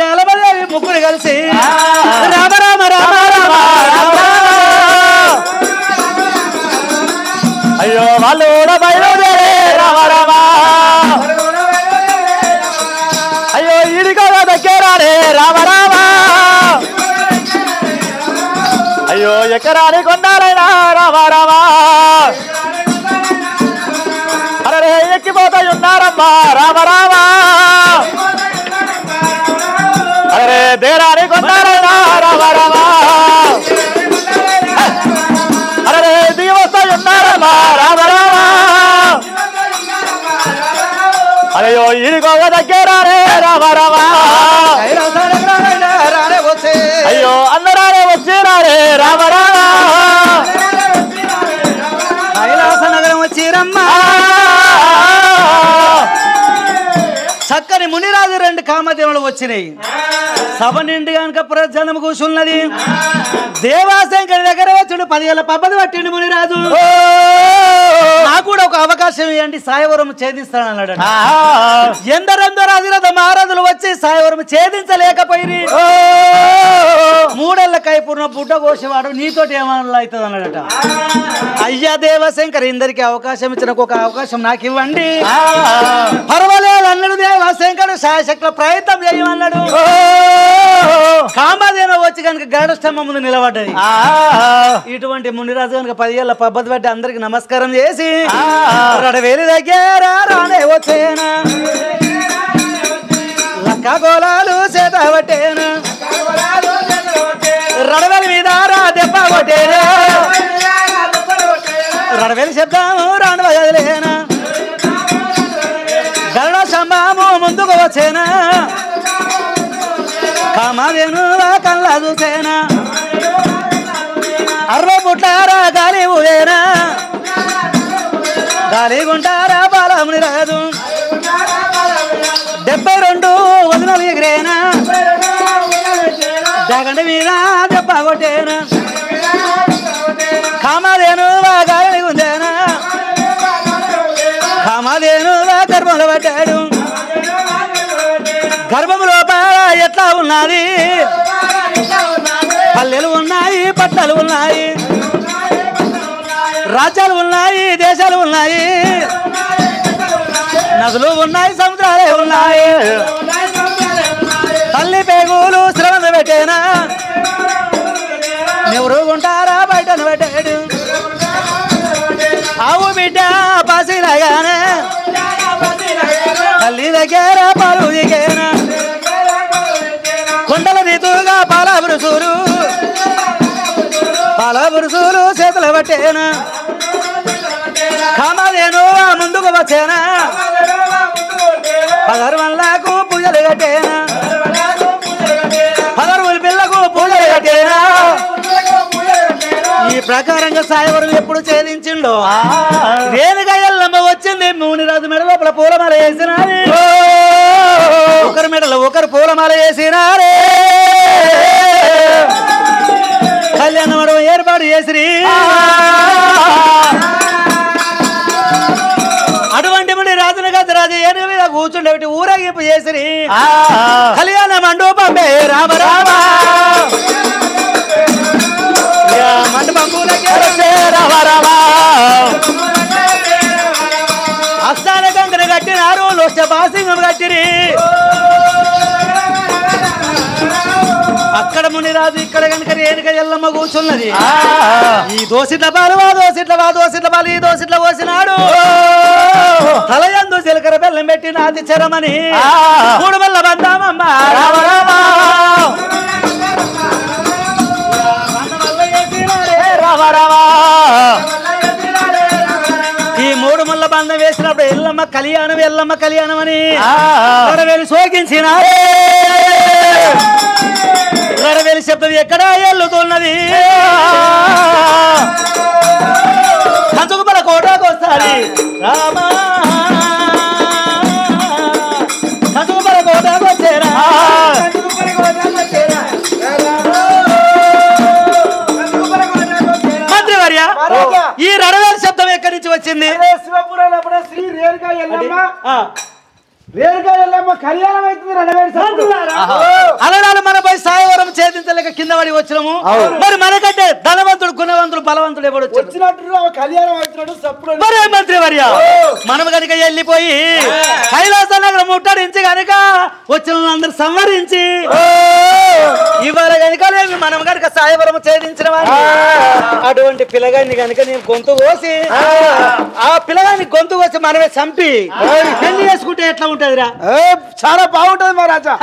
ముగ్గురు కలిసి రామ రామ రామ రామ రామ అయ్యో వాళ్ళు కూడా బయలుదేరే రామ రామ అయ్యో ఈడిగా దగ్గరారే రామ రామ అయ్యో ఎకరాని కొండారైనా రామ రామ అరే ఎక్కిపోతాయి ఉన్నారమ్మా రామ రామ అరే దేరాని కొండారైనా రామ రామ అరే దిగి వస్తాయి ఉన్నారమ్మా రామ రామ అయ్యో ఈడిగోవ దగ్గరారే రామ రామ అయ్యో అందరారే వచ్చిరారే రామ రామ కైలాస నగరం వచ్చిరమ్మా చక్కని మునిరాజు రెండు కామదేవులు వచ్చినాయి సభ నిండి కనుక ప్రజనం కూర్చున్నది దేవాశంకరి దగ్గర వచ్చాడు 10 ఏళ్ళ పబ్బది పట్టిండు మునిరాజు నాకు కూడా ఒక అవకాశం ఇవ్వండి సాయవరం ఛేదిస్తాను అన్నాడు ఎందరెందరో అధిరథ మహారాజులు వచ్చి సాయవరం ఛేదించలేకపోయి 3 ఏళ్ల కైపూర్ణ బుడ్డ కోసేవాడు నీతోటి ఏమన్నా అవుతుంది అన్నాడట అయ్యా దేవశంకర్ ఇందరికి అవకాశం ఇచ్చిన ఒక అవకాశం నాకు ఇవ్వండి పర్వాలేదు అన్నాడు దేవశంకర్ శాయశక్తుల ప్రయత్నం చేయమన్నాడు కామధేను వచ్చి కనుక గరుడ స్తంభం ముందు నిలబడ్డది ఇటువంటి మునిరాజు కనుక 10 ఏళ్ళ పబ్బది బట్టి అందరికి నమస్కారం చేసి రడవేలి దగ్గర రానే వచ్చేనా లక్క గోళాలు చేత పట్టేనా రడవేలి మీద రా దెబ్బ కొట్టేనా రడవేలి శబ్దము రాను వదిలేనా గరుడ స్తంభము ముందుకు వచ్చేనా కామధేను కళ్ళ చూసేనా 60 పుట్టారా గాలి ఊదేనా గాలి గుంటారా బాలముని రాదు 72 వదినలు ఎగిరేనా జగండి మీద దెబ్బ కొట్టేనా కామధేను గాలి ఉందేనా కామధేను గర్భంలో పట్టాడు గర్భం లోపల ఎట్లా ఉన్నది పల్లెలు ఉన్నాయి పట్టణాలు ఉన్నాయి రాజ్యాలు ఉన్నాయి దేశాలు ఉన్నాయి నదులు ఉన్నాయి సముద్రాలే ఉన్నాయి తల్లి పేగులు శ్రవంత పెట్టేనా ఎవరు ఉంటారా బయటను పెట్టాడు ఆవు బిడ్డ పసిలాగానే తల్లి దగ్గర పాలు దిగేనా కొండల రీతుగా పాల బురుసులు చేతులు పట్టేనా కామధేను ముందుకు వచ్చేనా 10 వల్లకు పూజలు కట్టేనా 10 పిల్లకు పూజలు కట్టేనా ఈ ప్రకారంగా సాయవరం ఎప్పుడు ఛేదించిండో రేణుగా ఎల్లమ్మ వచ్చింది మునిరాజు మెడ లోపల పూలమాల వేసినారే ఒకరి మెడలో ఒకరు పూలమాల వేసినారే కళ్యాణ మండపం ఏర్పాటు చేసిరి అటువంటి ముని రాజును గత రాజు ఏనుగు మీద కూర్చుండేటి ఊరేగింపు చేసిరి కళ్యాణ మండపం రామ రామ మండపం రామ రామ అస్థాన గంగను కట్టినారు లోష్ట బాసింగం కట్టిరి అక్కడ మునిరాజు ఇక్కడ కనుక రేణుక ఎల్లమ్మ కూర్చున్నది ఈ దోసిట్ల పాలు దోసిట్ల పాలు ఈ దోసిట్ల పోసినాడు తలయందు జీలకర్ర బెల్లం పెట్టి నాది చెరమని 3 వల్ల బందామమ్మ రామ రామ రామ రామ ఈ 3 ముళ్ళ బంధం వేసినప్పుడు ఎల్లమ్మ కళ్యాణం అని వెళ్ళి సోకించిన గడవేలి శబ్దం ఎక్కడ ఎల్లుతున్నది కంచుకుపల కోటకు వస్తాది రామా కంచుకుపల కోటకు వచ్చేరా మంత్రివర్య ఈ రడవేలి శబ్దం ఎక్కడి నుంచి వచ్చింది శివపురంలో శ్రీ రేణుకా ఎల్లమ్మ కళ్యాణం అవుతుంది అలనాడు మన పై ఛేదించలేక కింద పడి వచ్చినాము. మరి మనకంటే ధనవంతుడు గుణవంతుడు బలవంతుడు ఎవడు వచ్చినట్టు కళ్యాణం అవుతున్నాడు సప్పుడు. మరే మంత్రి వర్య మనం కనుక వెళ్ళిపోయి కైలాస నగరం ముట్టడించి కనుక వచ్చిన వాళ్ళందరూ సంవరించి ఇవాళ కనుక మనం కనుక సాయవరం ఛేదించిన అటువంటి పిల్లగాన్ని కనుక నేను గొంతు కోసి ఆ పిల్లగాన్ని గొంతు కోసి మనమే చంపి పెళ్లి చేసుకుంటే ఎట్లా ఉంటదిరా? చాలా బాగుంటది మహారాజా.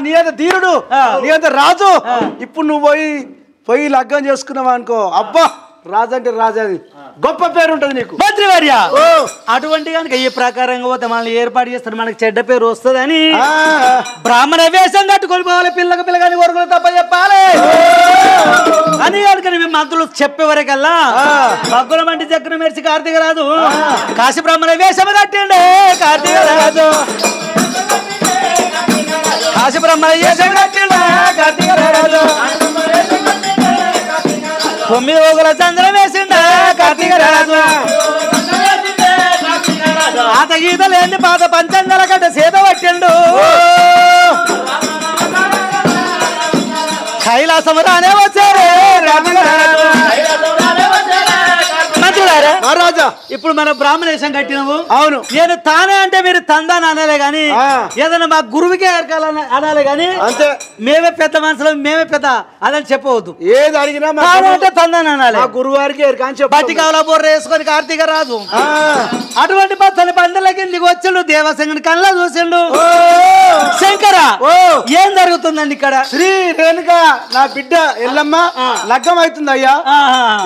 నీ అంత ధీరుడు, నీ అంత రాజు. ఇప్పుడు నువ్వు పోయి లగ్గం చేసుకున్నావా అనుకో, అబ్బా రాజు అంటే రాజాది గొప్ప పేరు ఉంటది నీకు. మంత్రివర్య అటువంటి కనుక ఈ ప్రకారంగా పోతే మనల్ని ఏర్పాటు చేస్తారు, మనకి చెడ్డ పేరు వస్తుందని బ్రాహ్మణ వేషం కట్టుకొని పోవాలి. పిల్లగాని వరకులు తప్ప చెప్పాలి అని కనుక మేము మంత్రులు చెప్పేవరకల్లా భగ్గుల మంటి చక్రం మెరిచి కార్తీక రాజు కాశీ బ్రాహ్మణ వేషం కట్టిండే. కార్తీక రాజు కాశీ బ్రాహ్మణ వేషం కట్టిండే. కార్తీక రాజు 9 ఓగుల చంద్రం వేసిండ. కార్తీక రాజు ఆత గీత లేని పాత పంచంగల గడ్డ సేద పట్టిండు. కైలాసం రానే వచ్చారే మహారాజా. ఇప్పుడు మన బ్రాహ్మణేశం కట్టినవు. అవును, నేను తానే అంటే మీరు తందాని అనాలే గాని ఏదైనా మా గురువుకే ఎరకాలని అనాలే గాని అంతే. మేమే పెద్ద మనుషులు, మేమే పెద్ద అదని చెప్పవద్దు. ఏది అడిగినా అంటే తందాని అనాలి. గురువు వారికి బట్టి కావాల బొర్ర వేసుకొని కార్తీక రాజు అటువంటి పచ్చని పండులకి దిగి వచ్చిండు. దేవసింగుని కళ్ళ చూసిండు. శంకర ఏం జరుగుతుందండి ఇక్కడ? శ్రీ రేణుక నా బిడ్డ ఎల్లమ్మ లగ్గం అవుతుంది అయ్యా.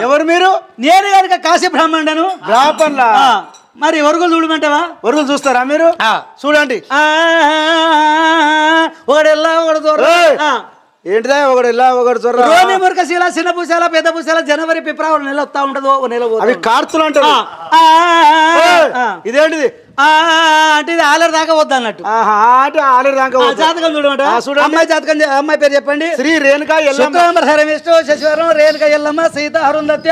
ఎవరు మీరు? నేను కనుక కాశీ బ్రాహ్మణుడను. బ్రాహ్మణులా? మరి ఒరుగులు చూడమంటావా? ఒరుగులు చూస్తారా మీరు? చూడండి. ఒకడెల్లా ఒకడు దూరం. ఏంటిదా ఒకడు ఎలా ఒకడు చొర్ర? రోని మురకశీల, చిన్న పూసాల, పెద్ద పూసాల, జనవరి ఫిబ్రవరి నెల వస్తా ఉంటదో నెల అవి కార్తులు అంటారు. ఇదేంటిది అంటే ఇది ఆలర్ దాకా వద్దు అన్నట్టు. ఆలర్ దాకా జాతకం చూడమంట. అమ్మాయి జాతకం, అమ్మాయి పేరు చెప్పండి. శ్రీ రేణుక ఎల్లమ్మ. హరమేష్టు శశివరం రేణుక ఎల్లమ్మ సీత అరుంధత్య.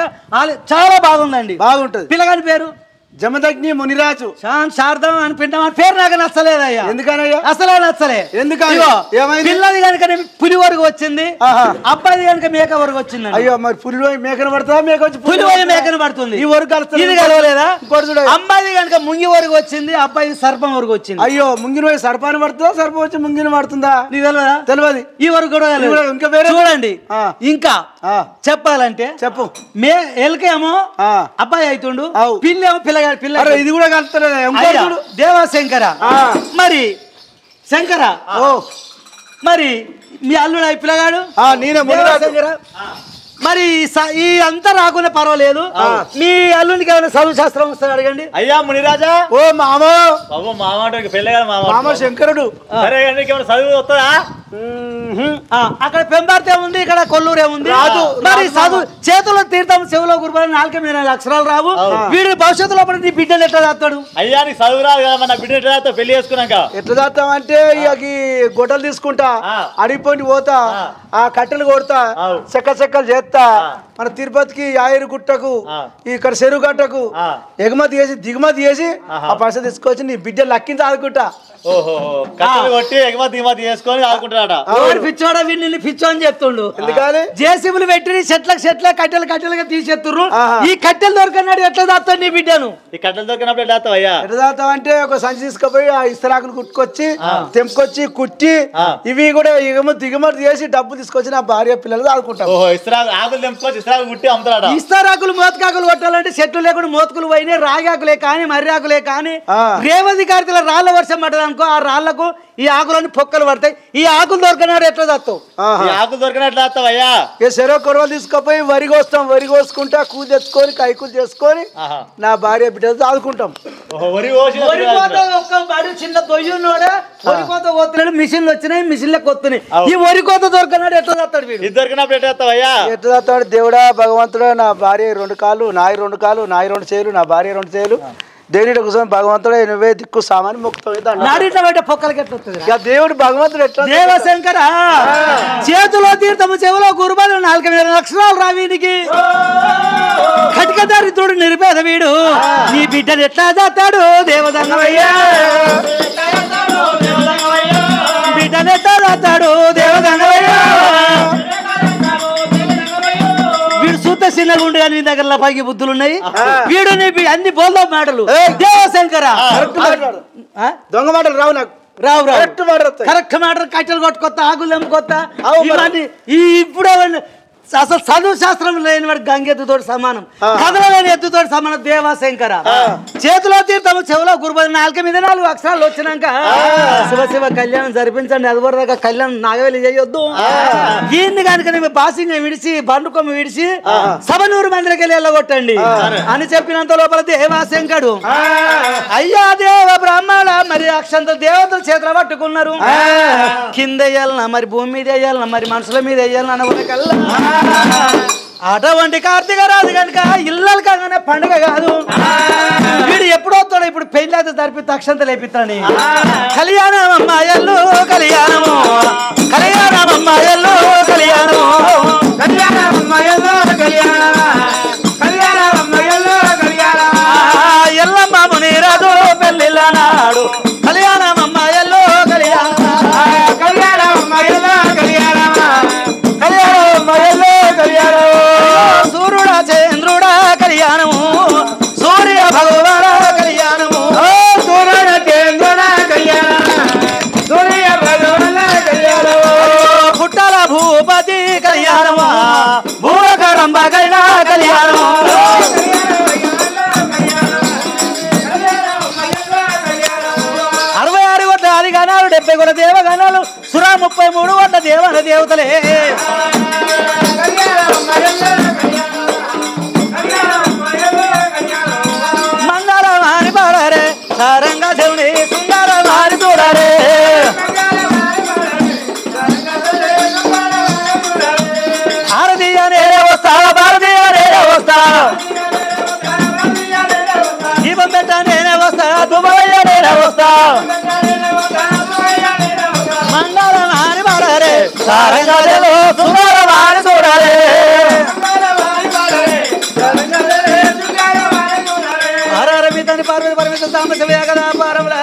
చాలా బాగుందండి, బాగుంటది. పిల్లగాని పేరు జమదగ్ని మునిరాజు. శారదం అని పిండం అని పేరు నాకు నచ్చలేదయ్యా. ఎందుకనయ్యా? అసలే నచ్చలే. ఎందుకని? పిల్లది కనుక పులి వరకు వచ్చింది, అబ్బాయి కనుక మేక వరకు వచ్చింది. అయ్యో మరి పులి మేకను పడతా, మేక వచ్చి పులి మేకను పడుతుంది. ఈ వరకు ఇది కలవలేదా? అమ్మాయి కనుక ముంగి వరకు వచ్చింది, అబ్బాయి సర్పం వరకు వచ్చింది. అయ్యో ముంగిన పోయి సర్పాన్ని పడుతుందా, సర్పం వచ్చి ముంగిన పడుతుందా? నీకు తెలియదా? తెలియదు. ఈ వరకు కూడా ఇంకా వేరే చూడండి. ఇంకా చెప్పాలంటే చెప్పు. ఎలకేమో అబ్బాయి అవుతుండు, పిల్లేమో పిల్ల. ఇది కూడా కలుస్తలేదు. దేవశంకర మరి శంకర మరి మీ అల్లుడు పిల్లగాడు నేనే శంకర. మరి ఈ అంతా రాకుండా పర్వాలేదు. మీ అల్లునికి ఏమైనా చదువు శాస్త్రం వస్తుంది అడగండి. అయ్యా మునిరాజా. ఓ మామ. మామ అంటే పెళ్ళగా మామ శంకరుడు. చదువు వస్తుందా? అక్కడ పెంబార్తే ఉంది, ఇక్కడ కొల్లూరే ఉంది. మరి చదువు చేతుల్లో తీర్థం, చెవులో గురుబాలు, 4 అక్షరాలు రావు. వీడి భవిష్యత్తులో నీ బిడ్డలు ఎట్లా దాస్తాడు? అయ్యా నీకు చదువు రాదు కదా, మన బిడ్డ ఎట్లా దాస్తావు? పెళ్లి చేసుకున్నాక ఎట్లా దాస్తామంటే ఇక గొడ్డలు తీసుకుంటా, అడిగిపోయి పోతా, ఆ కట్టెలు కొడతా, చెక్కలు చేస్తా. మన తిరుపతికి ఆయిరు గుట్టకు, ఇక్కడ చెరువు గట్టకు ఎగుమతి చేసి దిగుమతి చేసి ఆ పైసలు తీసుకొచ్చి నీ బిడ్డ లక్కించి ఆదుకుంటా. కొట్టి ఎగుమతి దిగుమతి చేసుకొని ఆదుకుంటాడట. పిచ్చోడా వీడిని పిచ్చో అని చెప్తుండు. ఎందుకని? జేసీబులు పెట్టి చెట్ల కట్టెలుగా తీసేస్తుర్రు. ఈ కట్టెలు దొరకన్నాడు ఎట్లా దాస్తాడు నీ బిడ్డను? ఈ కట్టెలు దొరికినప్పుడు ఎట్లా దాస్తావు అయ్యా? ఎట్లా దాస్తావు అంటే ఒక సంచి తీసుకుపోయి ఆ ఇస్తరాకులు కుట్టుకొచ్చి తెంపుకొచ్చి కుట్టి ఇవి కూడా దిగుమతి చేసి డబ్బు తీసుకొచ్చి నా భార్య పిల్లలు ఆదుకుంటాం. ఆకులు తెంపుకొచ్చి ఇస్తరాకులు కుట్టి అమ్ముతాడట. ఇస్తరాకులు మోతకాకులు కొట్టాలంటే చెట్లు లేకుండా మోతకులు పోయినాయి. రాగాకులే కానీ మర్యాకులే కానీ రేవతి కార్తీల రాళ్ల వర్షం పడ్డది అనుకో, ఆ రాళ్లకు ఈ ఆకులని పొక్కలు పడతాయి. ఈ ఆకులు దొరకనాడు ఎట్లా దాస్తావు? ఆకులు దొరికినట్లు దాస్తావు అయ్యా? చెరో కొరవలు తీసుకుపోయి వరి కోస్తాం, వరి కోసుకుంటా కూలి తెచ్చుకొని కైకూలు చేసుకొని నా భార్య బిడ్డలు ఆదుకుంటాం. చిన్న దొయ్యున్నోడే వరి కోత కోతున్నాడు, మిషన్లు వచ్చినాయి, మిషన్లకు వస్తున్నాయి. ఈ వరి కోత దొరకనాడు ఎట్లా దాస్తాడు వీడు? దొరికినప్పుడు ఎట్లా దాస్తావు అయ్యా? ఎట్లా దాస్తాడు? దేవుడా భగవంతుడా, నా భార్య 2 కాళ్ళు, నాయి 2 కాళ్ళు, నాయి 2 చేతులు, నా భార్య 2 చేతులు, దేవుడి కోసం భగవంతుడు నువ్వే దిక్కు సామాని మొక్కుతావు. దేవుడు భగవంతుడు ఎట్లా? దేవశంకర చేతిలో తీర్థము, చెవులో గురుబాలు, 4 అక్షరాలు రావీనికి కటికదారితుడు నిరుపేద వీడు. నీ బిడ్డను ఎట్లా దాతాడు? దేవదంగమయ్యా బిడ్డను ఎట్లా దాతాడు? దేవదంగమయ్యా కానీ నీ దగ్గర పైకి బుద్ధులు ఉన్నాయి వీడు నీ అన్ని బోల్దో మాటలు దేవశంకర దొంగ మాటలు రావు నాకు రావు కరెక్ట్ మాట కట్టెలు కొట్టుకొత్త ఆకులు ఎమ్ముకొత్త ఇవన్నీ ఇప్పుడు అసలు చదువు శాస్త్రం లేని వాడు గంగెత్తుతోటి సమానం కథలో లేని ఎత్తుతోటి సమానం దేవశంకర చేతిలో తీర్థము చెవులో గురుబడి 4 మీద 4 అక్షరాలు వచ్చినాక శివ శివ కళ్యాణం జరిపించండి అది వరదాకా కళ్యాణం నాగవేలి చేయొద్దు ఈయన్ని కనుక బాసింగ్ విడిచి బండుకొమ్మ విడిచి 100 మందికి వెళ్ళి వెళ్ళగొట్టండి అని చెప్పినంత లోపల దేవశంకరుడు అయ్యా దేవ బ్రాహ్మణ మరి అక్షంత దేవతలు చేతులు పట్టుకున్నారు కింద వేయాలన్నా మరి భూమి మీద వేయాలన్నా మరి మనుషుల మీద వేయాలన్నా అనవరకల్లా అటువంటి కార్తీక రాజు కనుక ఇళ్ళలు కాగానే పండుగ కాదు వీడు ఎప్పుడు వస్తాడు ఇప్పుడు పెళ్లి అయితే జరిపి అక్షంత లేపిస్తాడు కళ్యాణం అమ్మాయల్లు కళ్యాణము కళ్యాణం అమ్మాయల్లు కళ్యాణము కళ్యాణం అమ్మాయల్లు కళ్యాణం కళ్యాణం అమ్మాయల్లు కళ్యాణం ఎల్లమ్మ మునిరాజు పెళ్లిళ్ళ నాడు కళ్యాణం అమ్మాయల్లు కళ్యాణం కళ్యాణం అమ్మాయల్లు కళ్యాణం సూర్యుడా చంద్రుడా కళ్యాణము సూర్య భగవాన కళ్యాణము సూర్యుడ చంద్రుడా కళ్యాణం సూర్య భగవాన కళ్యాణము పుట్టల భూపతి కళ్యాణము భూకరంబగైన కళ్యాణము 66 కోట్ల ఆదిగణాలు 70 కోట్ల దేవగణాలు సురా 33 కోట్ల దేవన దేవతలే మంగళవారి పాడరే సారంగా దేవుని సుందరవారి చూడరే భారతీయ నేరే వస్తా భారతీయ నేరే వస్తా దీపం పెట్ట నేనే వస్తా దుబాయ్య నేనే వస్తా మంగళవారి పాడరే సారంగా దేవుని సుందరవారి చూడరే పార్వతి పరమేశ్వర సాంబ శివయ కదా పారముల